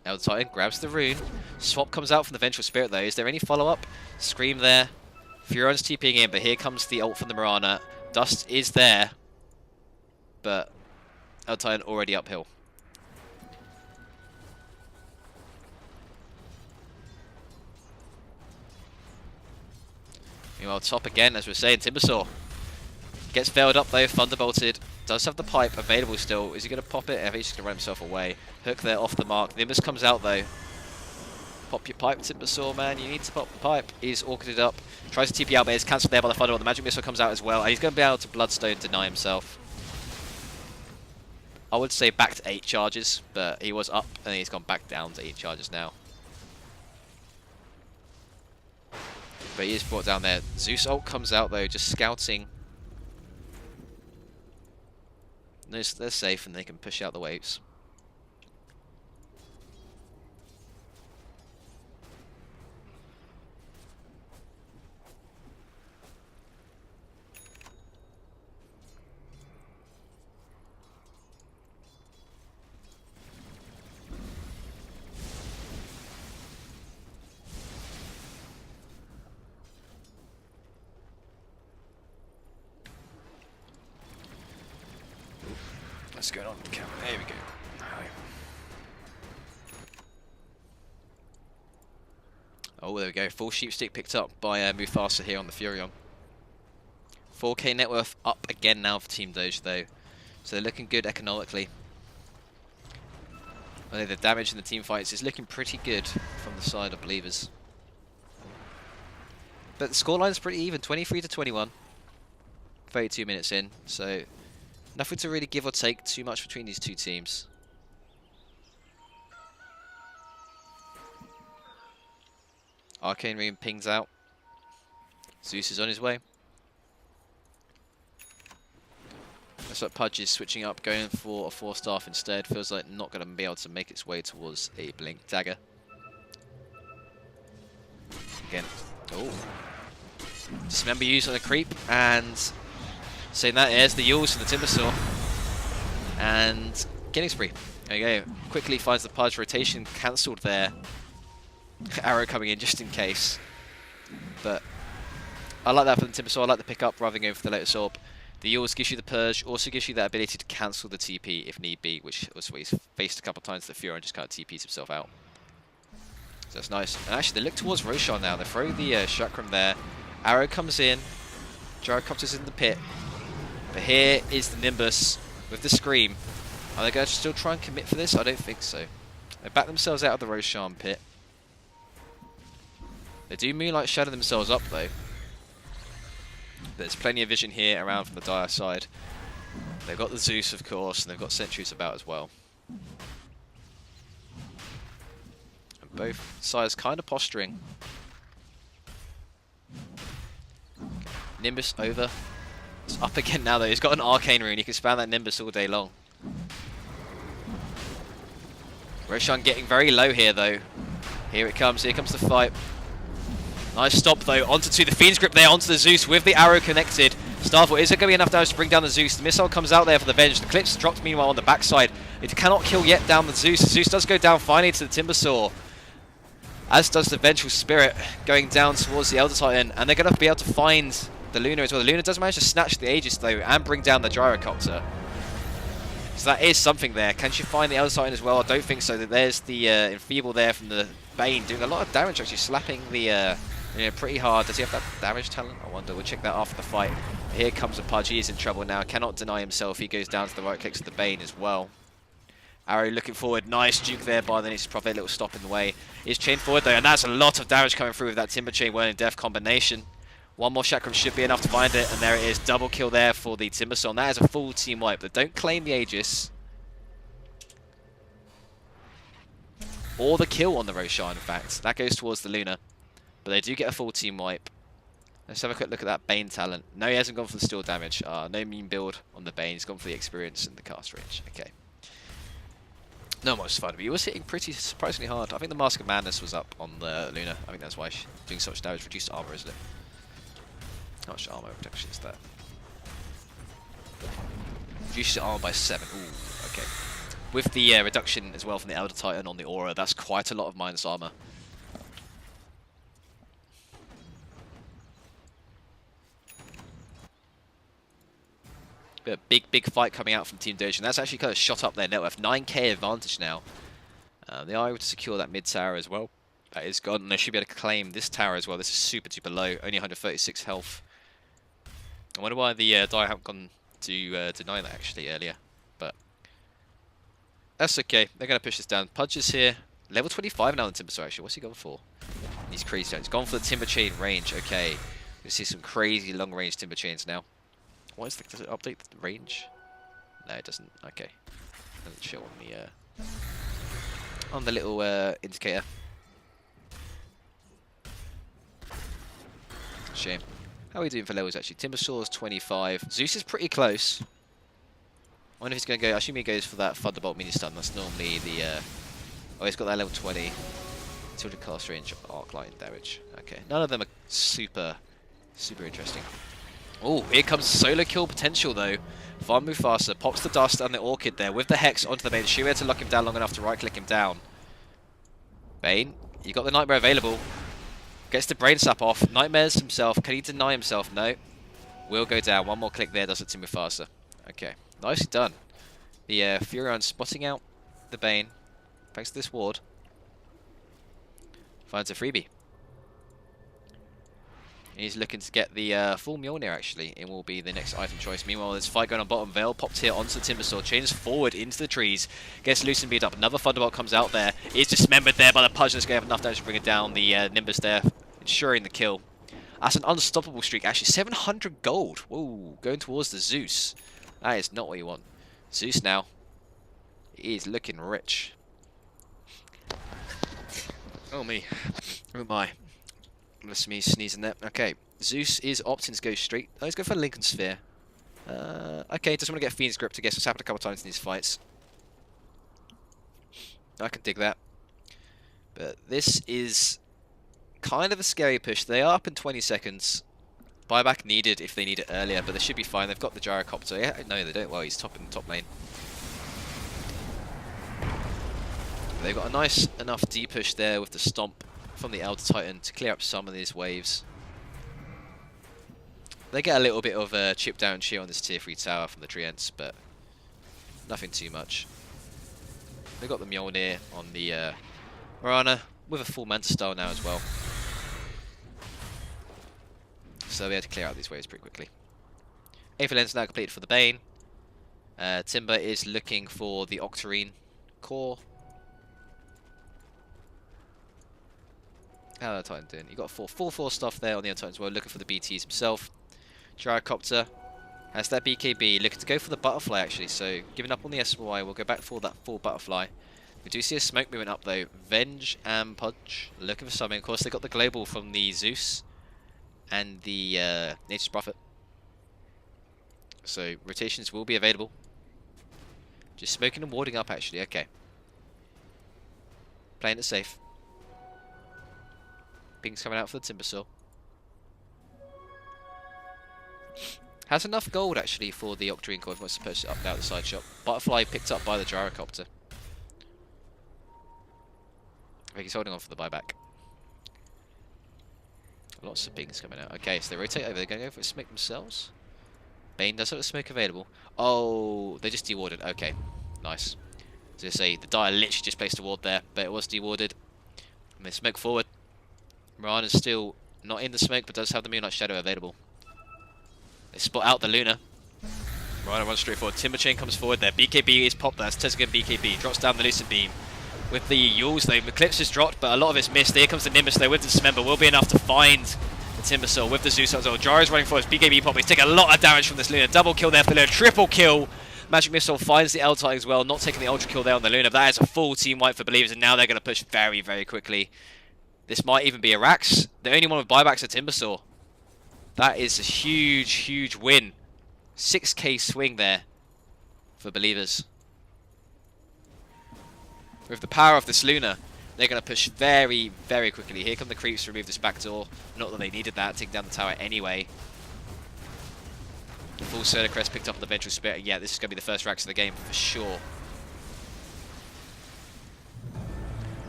Elder Titan grabs the rune, swap comes out from the Vengeful Spirit though. Is there any follow-up? Scream there, Furion's TPing in, but here comes the ult from the Marana. Dust is there. But Elder Titan already uphill. Meanwhile, top again, as we're saying, Timbersaw gets veiled up though, thunderbolted. Does have the pipe available still. Is he going to pop it? I think he's just going to run himself away. Hook there off the mark. Nimbus comes out though. Pop your pipe, Timbersaw, man. You need to pop the pipe. He's orchided up. Tries to TP out, but it's cancelled there by the Thunder. The Magic Missile comes out as well. And he's going to be able to Bloodstone deny himself. I would say back to 8 charges, but he was up and he's gone back down to 8 charges now. But he is brought down there. Zeus ult comes out though, just scouting. They're safe and they can push out the waves. What's going on with the camera? There we go. Oh, there we go. Full sheepstick picked up by Mufasa here on the Furion. 4k net worth up again now for Team Doge though. So they're looking good economically. Although the damage in the team fights is looking pretty good from the side of Belivers. But the scoreline's pretty even, 23 to 21. 32 minutes in, so nothing to really give or take too much between these two teams. Arcane Ring pings out. Zeus is on his way. Looks like Pudge is switching up, going for a 4-staff instead. Feels like not going to be able to make its way towards a Blink Dagger. Again. Oh. Dismember use on a creep, and saying that, here's the Yules and the Timbersaw. And Killing Spree. There you go. Quickly finds the Pudge. Rotation cancelled there. Arrow coming in just in case. But I like that for the Timbersaw. I like the pickup rather than going for the Lotus Orb. The Yules gives you the Purge, also gives you that ability to cancel the TP if need be, which was what he's faced a couple of times. The Fury and just kind of TPs himself out. So that's nice. And actually, they look towards Roshan now. They throw the Chakram there. Arrow comes in. Gyrocopter's in the pit. But here is the Nimbus with the Scream. Are they going to still try and commit for this? I don't think so. They back themselves out of the Roshan pit. They do Moonlight Shadow themselves up though. There's plenty of vision here around from the Dire side. They've got the Zeus of course, and they've got sentries about as well. And both sides kind of posturing. Nimbus over. It's up again now though. He's got an Arcane Rune. He can spam that Nimbus all day long. Roshan getting very low here though. Here it comes. Here comes the fight. Nice stop though, onto the Fiend's Grip there, onto the Zeus with the arrow connected. Starfall, is it going to be enough damage to bring down the Zeus? The missile comes out there for the Venge. The Clip's dropped meanwhile on the backside. It cannot kill yet down the Zeus. The Zeus does go down finally to the Timbersaw. As does the Vengeful Spirit going down towards the Elder Titan. And they're going to be able to find the Luna as well. The Luna does manage to snatch the Aegis though and bring down the Gyrocopter. So that is something there. Can she find the Elder Titan as well? I don't think so. There's the Enfeeble there from the Bane doing a lot of damage actually, slapping the... pretty hard. Does he have that damage talent? I wonder. We'll check that after the fight. Here comes a Pudge. He is in trouble now. Cannot deny himself. He goes down to the right clicks of the Bane as well. Arrow looking forward. Nice Duke there by the Nature's Prophet. Little stop in the way. Is chained forward though, and that's a lot of damage coming through with that Timber Chain Whirling Death combination. One more Chakram should be enough to find it, and there it is. Double kill there for the Timbersaw. That is a full team wipe. But don't claim the Aegis. Or the kill on the Roshan, in fact. That goes towards the Luna. But they do get a full team wipe. Let's have a quick look at that Bane talent. No, he hasn't gone for the steel damage. No mean build on the Bane. He's gone for the experience and the cast range. Okay. No much fun, but he was hitting pretty surprisingly hard. I think the Mask of Madness was up on the Luna. I think that's why she's doing so much damage. Reduced armor, isn't it? How much armor protection is that? Reduced armor by 7. Ooh, okay. With the reduction as well from the Elder Titan on the aura, that's quite a lot of minus armor. A big fight coming out from Team Doge, and that's actually kind of shot up their net worth. 9k advantage now. They are able to secure that mid tower as well. That is gone, and they should be able to claim this tower as well. This is super low, only 136 health. I wonder why the Dire haven't gone to deny that actually earlier, but that's okay. They're going to push this down. Pudge is here. Level 25 now in Timbersaw, actually. What's he gone for? He's crazy. He's gone for the Timber Chain range. Okay. You see some crazy long range Timber Chains now. What is the... Does it update the range? No, it doesn't. Okay. Doesn't show on the little indicator. Shame. How are we doing for levels, actually? Timbersaw's 25. Zeus is pretty close. I wonder if he's going to go... I assume he goes for that Thunderbolt mini-stun. That's normally the... Oh, he's got that level 20. 200 cast range, arc lightning damage. Okay. None of them are super interesting. Oh, here comes solo kill potential, though. Von Mufasa pops the dust and the Orchid there with the Hex onto the Bane. Shuya to lock him down long enough to right-click him down. Bane, you got the Nightmare available. Gets the Brain Sap off. Nightmares himself. Can he deny himself? No. Will go down. One more click there does it to Mufasa. Okay. Nicely done. The Furion spotting out the Bane. Thanks to this ward. Finds a freebie. He's looking to get the full Mjolnir, actually. It will be the next item choice. Meanwhile, there's a fight going on bottom. Veil popped here onto the Timbersaw. Chains forward into the trees. Gets loose and beat up. Another Thunderbolt comes out there. Is dismembered there by the Pudge. That's going to have enough damage to bring it down. The Nimbus there, ensuring the kill. That's an unstoppable streak, actually. 700 gold. Whoa, going towards the Zeus. That is not what you want. Zeus now. He is looking rich. Oh, me. Oh, my. Listen me sneezing there. Okay, Zeus is opting to go straight. Oh, he's going for Lincoln Sphere. Okay, just want to get Fiend's Grip to guess what's happened a couple of times in these fights. I can dig that. But this is kind of a scary push. They are up in 20 seconds. Buyback needed if they need it earlier, but they should be fine. They've got the Gyrocopter. Yeah, no, they don't. Well, he's top in the top lane. They've got a nice enough D-push there with the Stomp from the Elder Titan to clear up some of these waves. They get a little bit of a chip down cheer on this tier 3 tower from the Treants, but nothing too much. They got the Mjolnir on the Mirana with a full Manta Style now as well. So we had to clear out these waves pretty quickly. Aether Lens now completed for the Bane. Timber is looking for the Octarine core. How are the Titan doing? You got full 4 stuff there on the Titan as well, looking for the BTs himself. Gyrocopter has that BKB, looking to go for the Butterfly actually, so giving up on the SY, we'll go back for that full Butterfly. We do see a smoke movement up though. Venge and Pudge looking for something. Of course, they got the Global from the Zeus and the Nature's Prophet. So rotations will be available. Just smoking and warding up actually, okay. Playing it safe. Ping's coming out for the Timbersaw. Has enough gold actually for the Octarine core if he wants to push it up now the side shot. Butterfly picked up by the Gyrocopter. I think he's holding on for the buyback. Lots of pings coming out. Okay, so they rotate over. They're going to go for a smoke themselves. Bane does have a smoke available. Oh, they just dewarded. Okay, nice. As I say, the Dire literally just placed a ward there, but it was dewarded. And they smoke forward. Mirana's still not in the smoke, but does have the Moonlight Shadow available. They spot out the Luna. Mirana runs straight forward. Timber Chain comes forward there. BKB is popped. That's Tezzaghan BKB. Drops down the Lucid Beam. With the Yules, though, the Eclipse is dropped, but a lot of it's missed. Here comes the Nimbus, though, with the Dismember. Will be enough to find the Timbersaw with the Zeus as well. Gyro's running forward. BKB pop. He's taking a lot of damage from this Luna. Double kill there for the Luna. Triple kill. Magic Missile finds the L-Titan as well. Not taking the Ultra kill there on the Luna. But that is a full team wipe for Believers, and now they're going to push very, very quickly. This might even be a Rax. The only one with buybacks are Timbersaw. That is a huge, huge win. 6k swing there for Believers. With the power of this Luna, they're going to push very, very quickly. Here come the creeps to remove this back door. Not that they needed that, taking down the tower anyway. Full Solar Crest picked up on the Vengeful Spirit. Yeah, this is going to be the first Rax of the game for sure.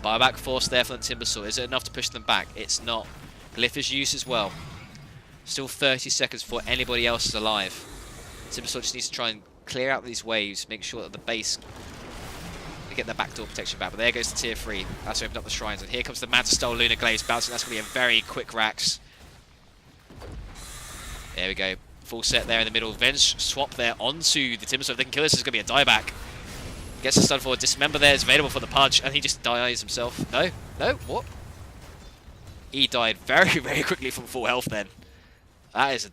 Buyback force there for the Timbersaw. Is it enough to push them back? It's not. Glyph is used as well. Still 30 seconds before anybody else is alive. Timbersaw just needs to try and clear out these waves, make sure that the base get their backdoor protection back. But there goes the tier 3. That's opened up the shrines. And here comes the Manta Style Lunar Glaives bouncing. That's going to be a very quick Rax. There we go. Full set there in the middle. Venge swap there onto the Timbersaw. If they can kill this, it's going to be a dieback. Gets a stun forward. Dismember there is available for the punch, and he just dies himself. No, no, what? He died very, very quickly from full health then. That is a...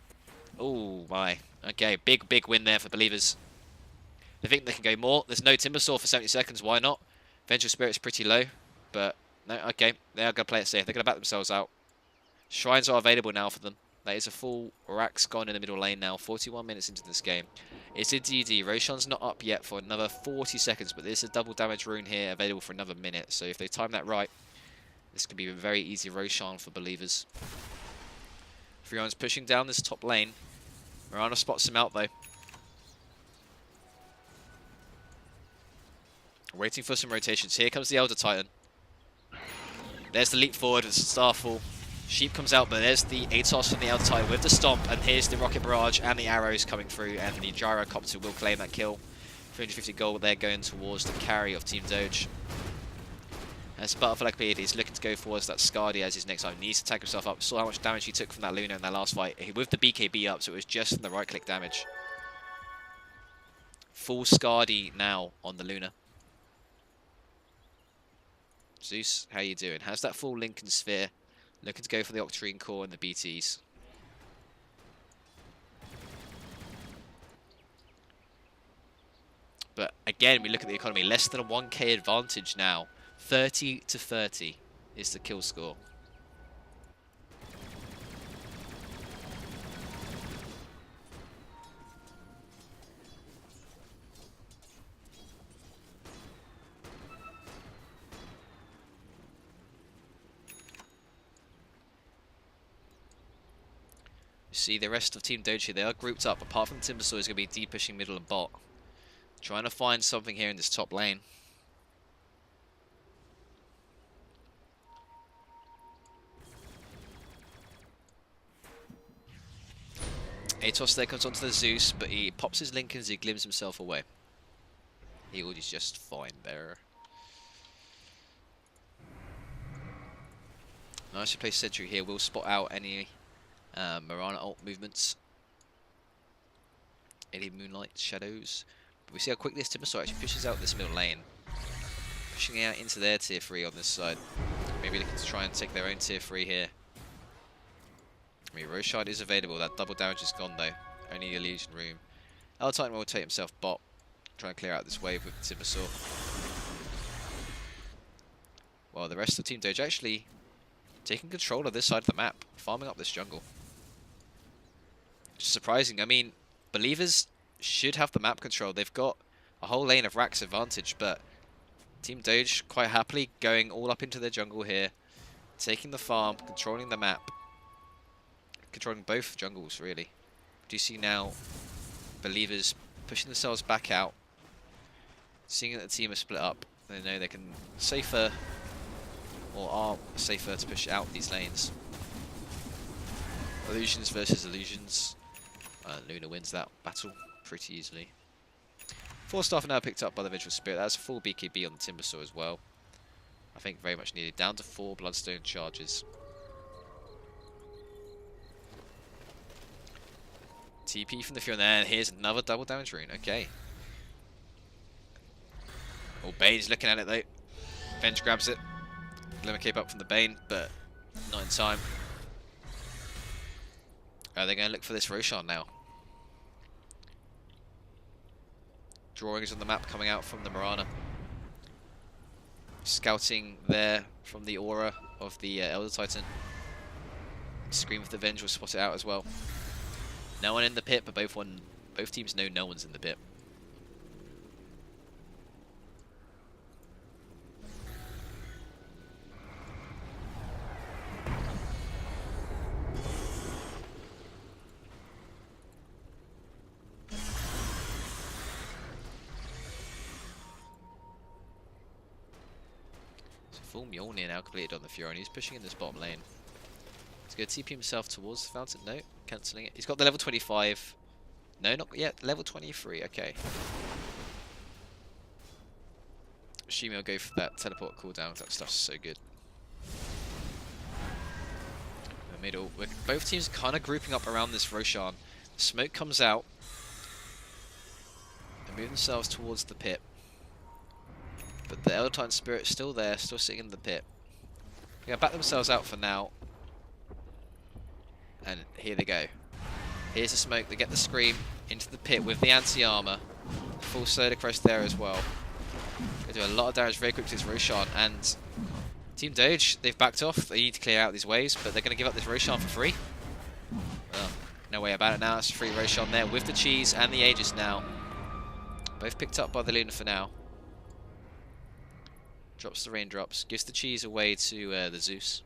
Oh, my. Okay, big win there for Believers. They think they can go more. There's no Timber Saw for 70 seconds. Why not? Vengeful Spirit's pretty low. But, no, okay. They are going to play it safe. They're going to back themselves out. Shrines are available now for them. That is a full Rax gone in the middle lane now. 41 minutes into this game. It's a DD. Roshan's not up yet for another 40 seconds. But there's a double damage rune here available for another minute. So if they time that right, this could be a very easy Roshan for Believers. Freon's pushing down this top lane. Mirana spots him out though. Waiting for some rotations. Here comes the Elder Titan. There's the leap forward with Starfall. Sheep comes out, but there's the Atos from the Elder Titan with the stomp, and here's the Rocket Barrage and the arrows coming through, and the Gyrocopter will claim that kill. 350 gold there going towards the carry of Team Doge. As Butterfly Beard is looking to go towards that Scardy as his next time. He needs to tag himself up. Saw how much damage he took from that Luna in that last fight. With the BKB up, so it was just from the right click damage. Full Scardy now on the Luna. Zeus, how you doing? Has that full Lincoln Sphere. Looking to go for the Octarine Core and the BTs. But again, we look at the economy. Less than a 1k advantage now. 30 to 30 is the kill score. See the rest of Team Doge here, they are grouped up. Apart from Timbersaw, is going to be deep pushing middle and bot. Trying to find something here in this top lane. Atos there comes onto the Zeus, but he pops his Lincoln as he glims himself away. Healed is just fine there. Nicely placed sentry here, will spot out any Mirana ult movements. Any moonlight shadows. But we see how quickly this Timbersaw actually pushes out this middle lane. Pushing out into their tier 3 on this side. Maybe looking to try and take their own tier 3 here. I mean, Roshan is available. That double damage is gone though. Only Illusion Room. Elder Titan will take himself bot. Try and clear out this wave with the Timbersaw. While the rest of Team Doge actually taking control of this side of the map. Farming up this jungle. Just surprising. I mean, Believers should have the map control. They've got a whole lane of Rax advantage, but Team Doge quite happily going all up into their jungle here. Taking the farm, controlling the map. Controlling both jungles, really. Do you see now Believers pushing themselves back out, seeing that the team are split up? They know they can safer, or are safer to push out these lanes. Illusions versus illusions. Luna wins that battle pretty easily. 4 staff are now picked up by the Vengeful Spirit. That's a full BKB on the Timbersaw as well. I think very much needed. Down to 4 Bloodstone charges. TP from the Fiona there, and here's another double damage rune. Okay. Oh, Bane's looking at it though. Venge grabs it. Glimmer Cape up from the Bane, but not in time. They're going to look for this Roshan now. Drawings on the map coming out from the Mirana. Scouting there from the aura of the Elder Titan. Scream of the Venge will spot it out as well. No one in the pit, but both teams know no one's in the pit. So full Mjolnir now completed on the Fury, and he's pushing in this bottom lane. He's going to TP himself towards the fountain. No, cancelling it. He's got the level 25. No, not yet. Level 23. Okay. Shimi will go for that teleport cooldown. That stuff's so good. In the middle. Both teams kind of grouping up around this Roshan. The smoke comes out. They move themselves towards the pit. But the Elder Titan Spirit's still there, still sitting in the pit. They're going to back themselves out for now. And here they go. Here's the smoke. They get the Scream into the pit with the anti-armor. Full Solar Crest there as well. They do a lot of damage very quickly to this Roshan. And Team Doge, they've backed off. They need to clear out these waves, but they're going to give up this Roshan for free. Well, no way about it now. It's a free Roshan there with the Cheese and the Aegis now. Both picked up by the Luna for now. Drops the raindrops. Gives the Cheese away to the Zeus.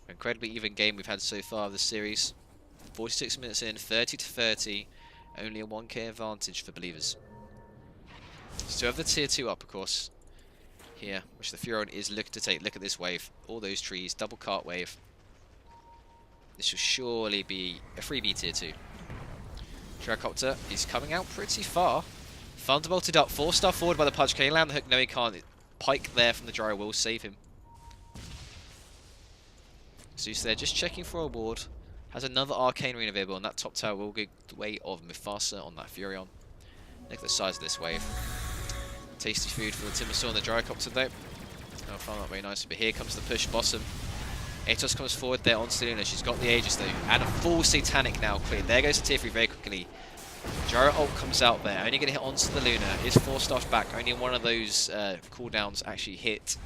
Incredibly even game we've had so far this series. 46 minutes in, 30 to 30. Only a 1k advantage for Belivers. Still have the tier 2 up, of course. Here, which the Furon is looking to take. Look at this wave. All those trees. Double cart wave. This will surely be a freebie tier 2. Gyrocopter is coming out pretty far. Thunderbolted up. 4-star forward by the punch. Can he land the hook? No, he can't. Pike there from the Gyro will save him. Zeus there, just checking for a ward. Has another Arcane Ring available, and that top tower will go the way of Mufasa on that Furion. Look at the size of this wave. Tasty food for the Timbersaw and the Gyrocopter though. I found that very nice, but here comes the push bottom. Atos comes forward there onto Luna. She's got the Aegis though, and a full Satanic now cleared. There goes the tier 3 very quickly. Gyro ult comes out there, only going to hit onto the Luna. Is 4-staffed back, only one of those cooldowns actually hit.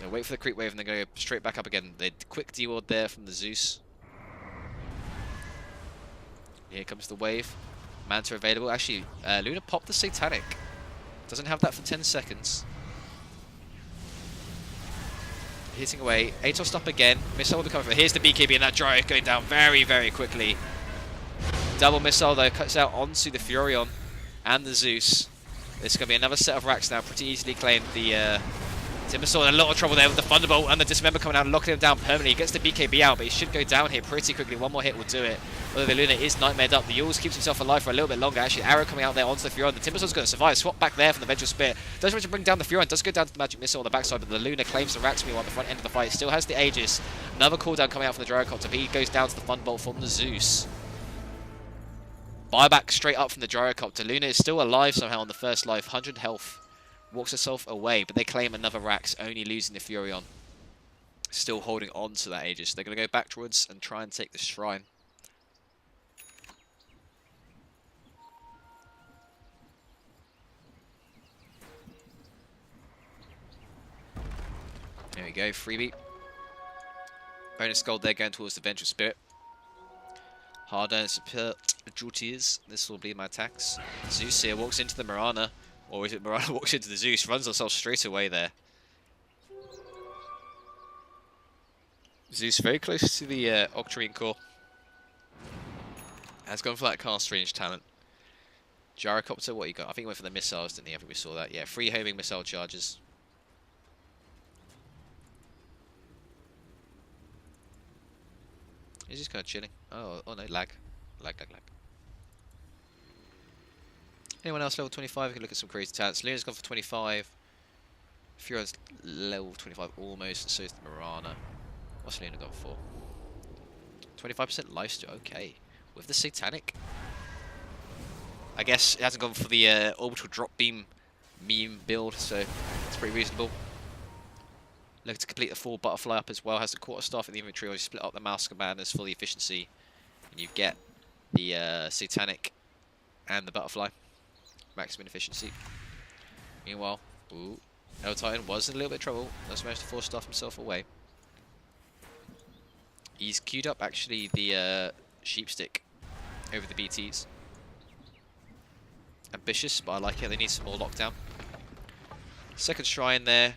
They'll wait for the creep wave and they're going to go straight back up again. They quick D-ward there from the Zeus. Here comes the wave. Manta available. Actually, Luna popped the Satanic. Doesn't have that for 10 seconds. Hitting away. Atos up again. Missile will be coming. Here's the BKB and that Gyro going down very, very quickly. Double missile though cuts out onto the Furion and the Zeus. There's going to be another set of racks now. Pretty easily claimed. The Timbersaw in a lot of trouble there with the Thunderbolt and the Dismember coming out and locking him down permanently. He gets the BKB out, but he should go down here pretty quickly. One more hit will do it. Although the Luna is nightmared up. The Yules keeps himself alive for a little bit longer. Actually, arrow coming out there onto the Furion. The Timbersaw's going to survive. Swap back there from the Vengeful Spear. Does manage to bring down the Furion. Does go down to the Magic Missile on the backside, but the Luna claims the racks meanwhile at the front end of the fight. Still has the Aegis. Another cooldown coming out from the Gyrocopter, but he goes down to the Thunderbolt from the Zeus. Buyback straight up from the Gyrocopter. Luna is still alive somehow on the first life. 100 health. Walks herself away, but they claim another Rax, only losing the Furion. Still holding on to that Aegis. They're going to go backwards and try and take the Shrine. There we go, freebie. Bonus gold there going towards the Vengeful Spirit. Hard earned support duties. This will be my tax. Zeus here walks into the Mirana. Or is it Mirana walks into the Zeus, runs herself straight away there. Zeus very close to the Octarine core. Has gone for that cast range talent. Gyrocopter, what you got? I think he went for the missiles, didn't he? I think we saw that. Yeah, free homing missile charges. He's just kind of chilling. Oh no, lag. Lag. Anyone else level 25? We can look at some crazy talents. Luna's gone for 25. Furion's level 25 almost, so is the Mirana. What's Luna gone for? 25% lifesteal, okay. With the Satanic. I guess it hasn't gone for the orbital drop beam meme build, so it's pretty reasonable. Looking to complete the full butterfly up as well. Has the quarterstaff in the inventory, or you split up the mouse commanders for the efficiency. And you get the Satanic and the butterfly. Maximum efficiency. Meanwhile, El Titan was in a little bit of trouble. Does manage to force stuff himself away. He's queued up actually the Sheepstick over the BTs. Ambitious, but I like it. They need some more lockdown. Second Shrine there.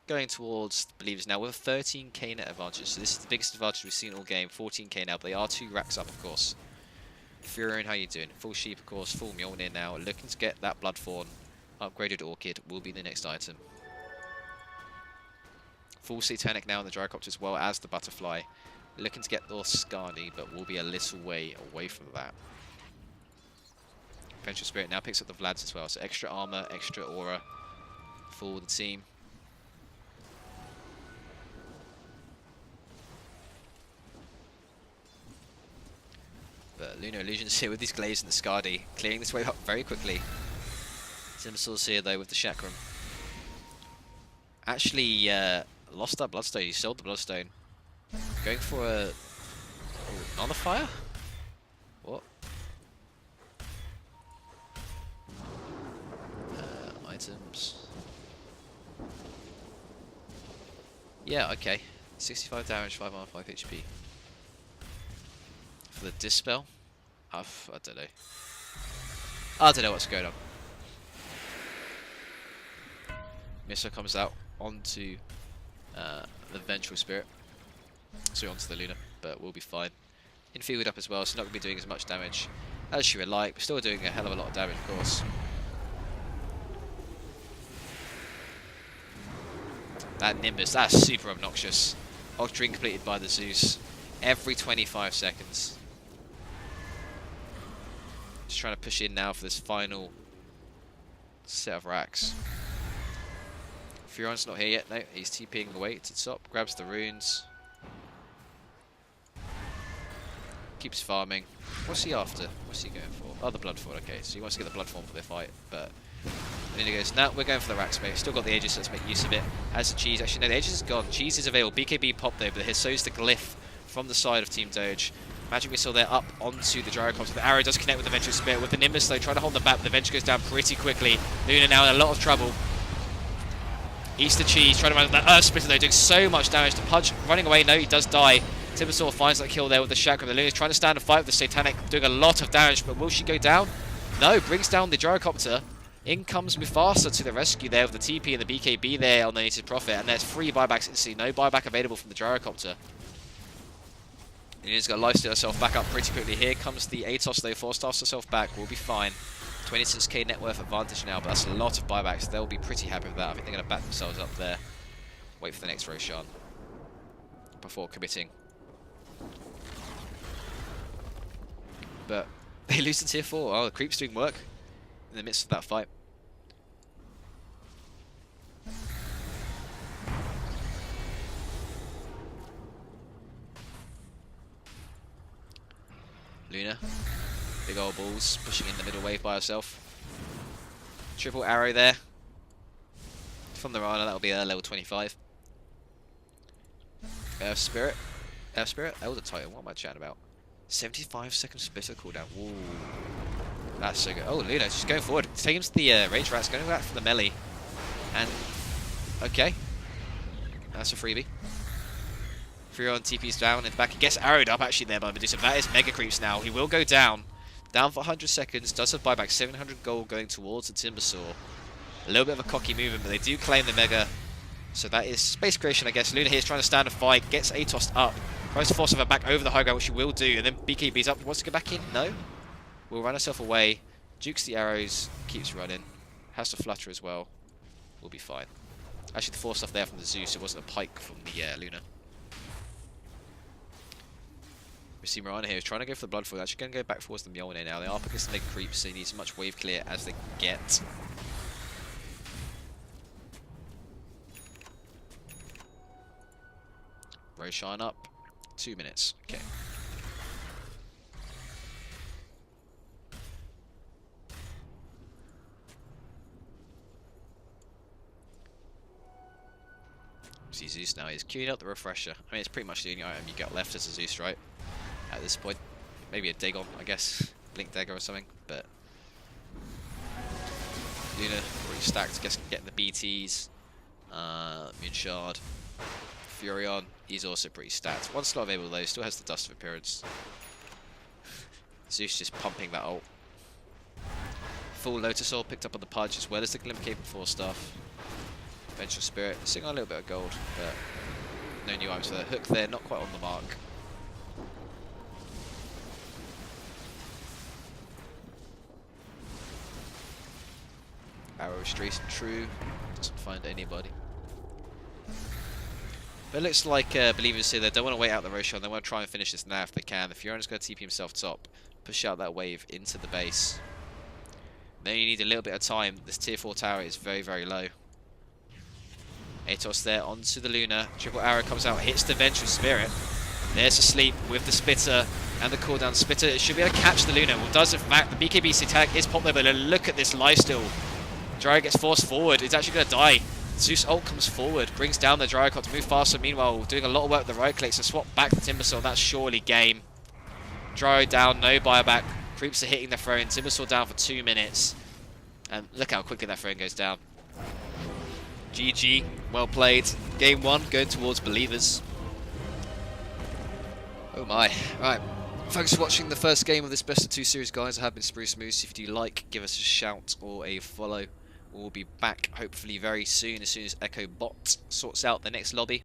Going towards the Belivers now with a 13k net advantage. So this is the biggest advantage we've seen all game. 14k now, but they are 2 racks up, of course. Furion, how you doing? Full Sheep, of course. Full Mjolnir now. Looking to get that Bloodthorn. Upgraded Orchid will be the next item. Full Satanic now in the Gyrocopter as well as the Butterfly. Looking to get the Skadi, but will be a little way away from that. Vengeful Spirit now picks up the Vlads as well. So extra armor, extra aura for the team. But Lunar Illusions here with these Glaives and the Skadi, clearing this wave up very quickly. Timbersaws here though with the Chakram. Actually lost that Bloodstone, he sold the Bloodstone. Going for a... Oh, on the fire? What? Items. Yeah, okay. 65 damage, 5 armor, 5 HP. For the Dispel? I don't know. I don't know what's going on. Missile comes out onto the Vengeful Spirit. So onto the Luna, but we'll be fine. Infielded up as well, so not going to be doing as much damage as she would like. We're still doing a hell of a lot of damage, of course. That Nimbus, that's super obnoxious. Octarine completed by the Zeus every 25 seconds. Just trying to push in now for this final set of racks. Furon's not here yet, no, he's TPing away to the top, grabs the runes. Keeps farming. What's he after? What's he going for? Oh, the Blood Form, okay, so he wants to get the Blood Form for their fight, but... And then he goes, nah, we're going for the racks, mate. Still got the Aegis, let's make use of it. Has the Cheese, actually no, the Aegis is gone. Cheese is available, BKB popped there, but here so's the Glyph from the side of Team Doge. Magic Missile there up onto the Gyrocopter. The arrow does connect with the Vengeful Spirit. With the Nimbus though, trying to hold them back, but the Venture goes down pretty quickly. Luna now in a lot of trouble. Easter Cheese trying to run that Earth Splitter though, doing so much damage. The Pudge running away, no, he does die. Timbersaw finds that kill there with the Chakram. The Luna's trying to stand and fight with the Satanic, doing a lot of damage, but will she go down? No, brings down the Gyrocopter. In comes Mufasa to the rescue there with the TP and the BKB there on the Native Prophet, and there's 3 buybacks instantly, no buyback available from the Gyrocopter. Luna's got to lifesteal herself back up pretty quickly. Here comes the Atos though, 4-stars herself back, will be fine. 26k net worth advantage now, but that's a lot of buybacks. They'll be pretty happy with that. I think they're going to back themselves up there. Wait for the next Roshan before committing. But they lose to tier 4. Oh, the creep's doing work in the midst of that fight. Luna, big old balls, pushing in the middle wave by herself. Triple arrow there from the Rana, that'll be level 25. Earth Spirit, Elder Titan, what am I chatting about? 75-second splitter cooldown, ooh. That's so good. Oh, Luna, she's going forward. Taking him to the Rage Rats, going back for the melee. And, okay. That's a freebie. Furon TP's down in the back. He gets arrowed up actually there by Medusa. That is Mega Creeps now. He will go down. Down for 100 seconds. Does have buyback. 700 gold going towards the Timbersaw. A little bit of a cocky movement, but they do claim the Mega. So that is Space Creation, I guess. Luna here is trying to stand and fight. Gets Atos up. Tries to force her back over the high ground, which she will do. And then BKB's up. Wants to go back in? No. Will run herself away. Jukes the arrows. Keeps running. Has to flutter as well. We'll be fine. Actually, the 4 stuff there from the Zeus. It wasn't a pike from the Luna. We see Mirana here is trying to go for the Blood Form. Actually going to go back towards the Mjolnir now. They are because the Mega Creeps, so they need as much wave clear as they get. Roshan up. 2 minutes. Okay. See Zeus now. He's queuing up the Refresher. I mean, it's pretty much the only item you got left as a Zeus, right? At this point. Maybe a Dagon, I guess. Blink Dagger or something, but... Luna already stacked, guess getting the BTs. Moon Shard. Furion, he's also pretty stacked. 1 slot available though, still has the Dust of Appearance. Zeus just pumping that ult. Full Lotus Soul picked up on the Pudge as well as the Glimmer Cape and 4 stuff. Vengeful Spirit, sitting on a little bit of gold, but no new items for the hook there, not quite on the mark. Arrow straight and true, doesn't find anybody. But it looks like Belivers here, they don't want to wait out the Roshan, they want to try and finish this now if they can. The Fiona's going to TP himself top, push out that wave into the base. Then you need a little bit of time, this tier 4 tower is very, very low. Atos there onto the Luna, triple arrow comes out, hits the Vengeful Spirit. There's a sleep with the Splitter. And the cooldown splitter, it should be able to catch the Luna. Well, does in fact. The BKB attack is popped there, but look at this lifesteal. Dry gets forced forward. It's actually going to die. Zeus ult comes forward, brings down the Drycot to move faster. Meanwhile, doing a lot of work with the right click, so swap back to Timbersaw. That's surely game. Dry down, no buyback. Creeps are hitting the throne. Timbersaw down for 2 minutes. And look how quickly that throne goes down. GG, well played. Game 1 going towards Belivers. Oh my. Right. Thanks for watching the first game of this best of 2 series, guys. I have been SpruceMoose. If you do like, give us a shout or a follow. We'll be back hopefully very soon as Echo Bot sorts out the next lobby.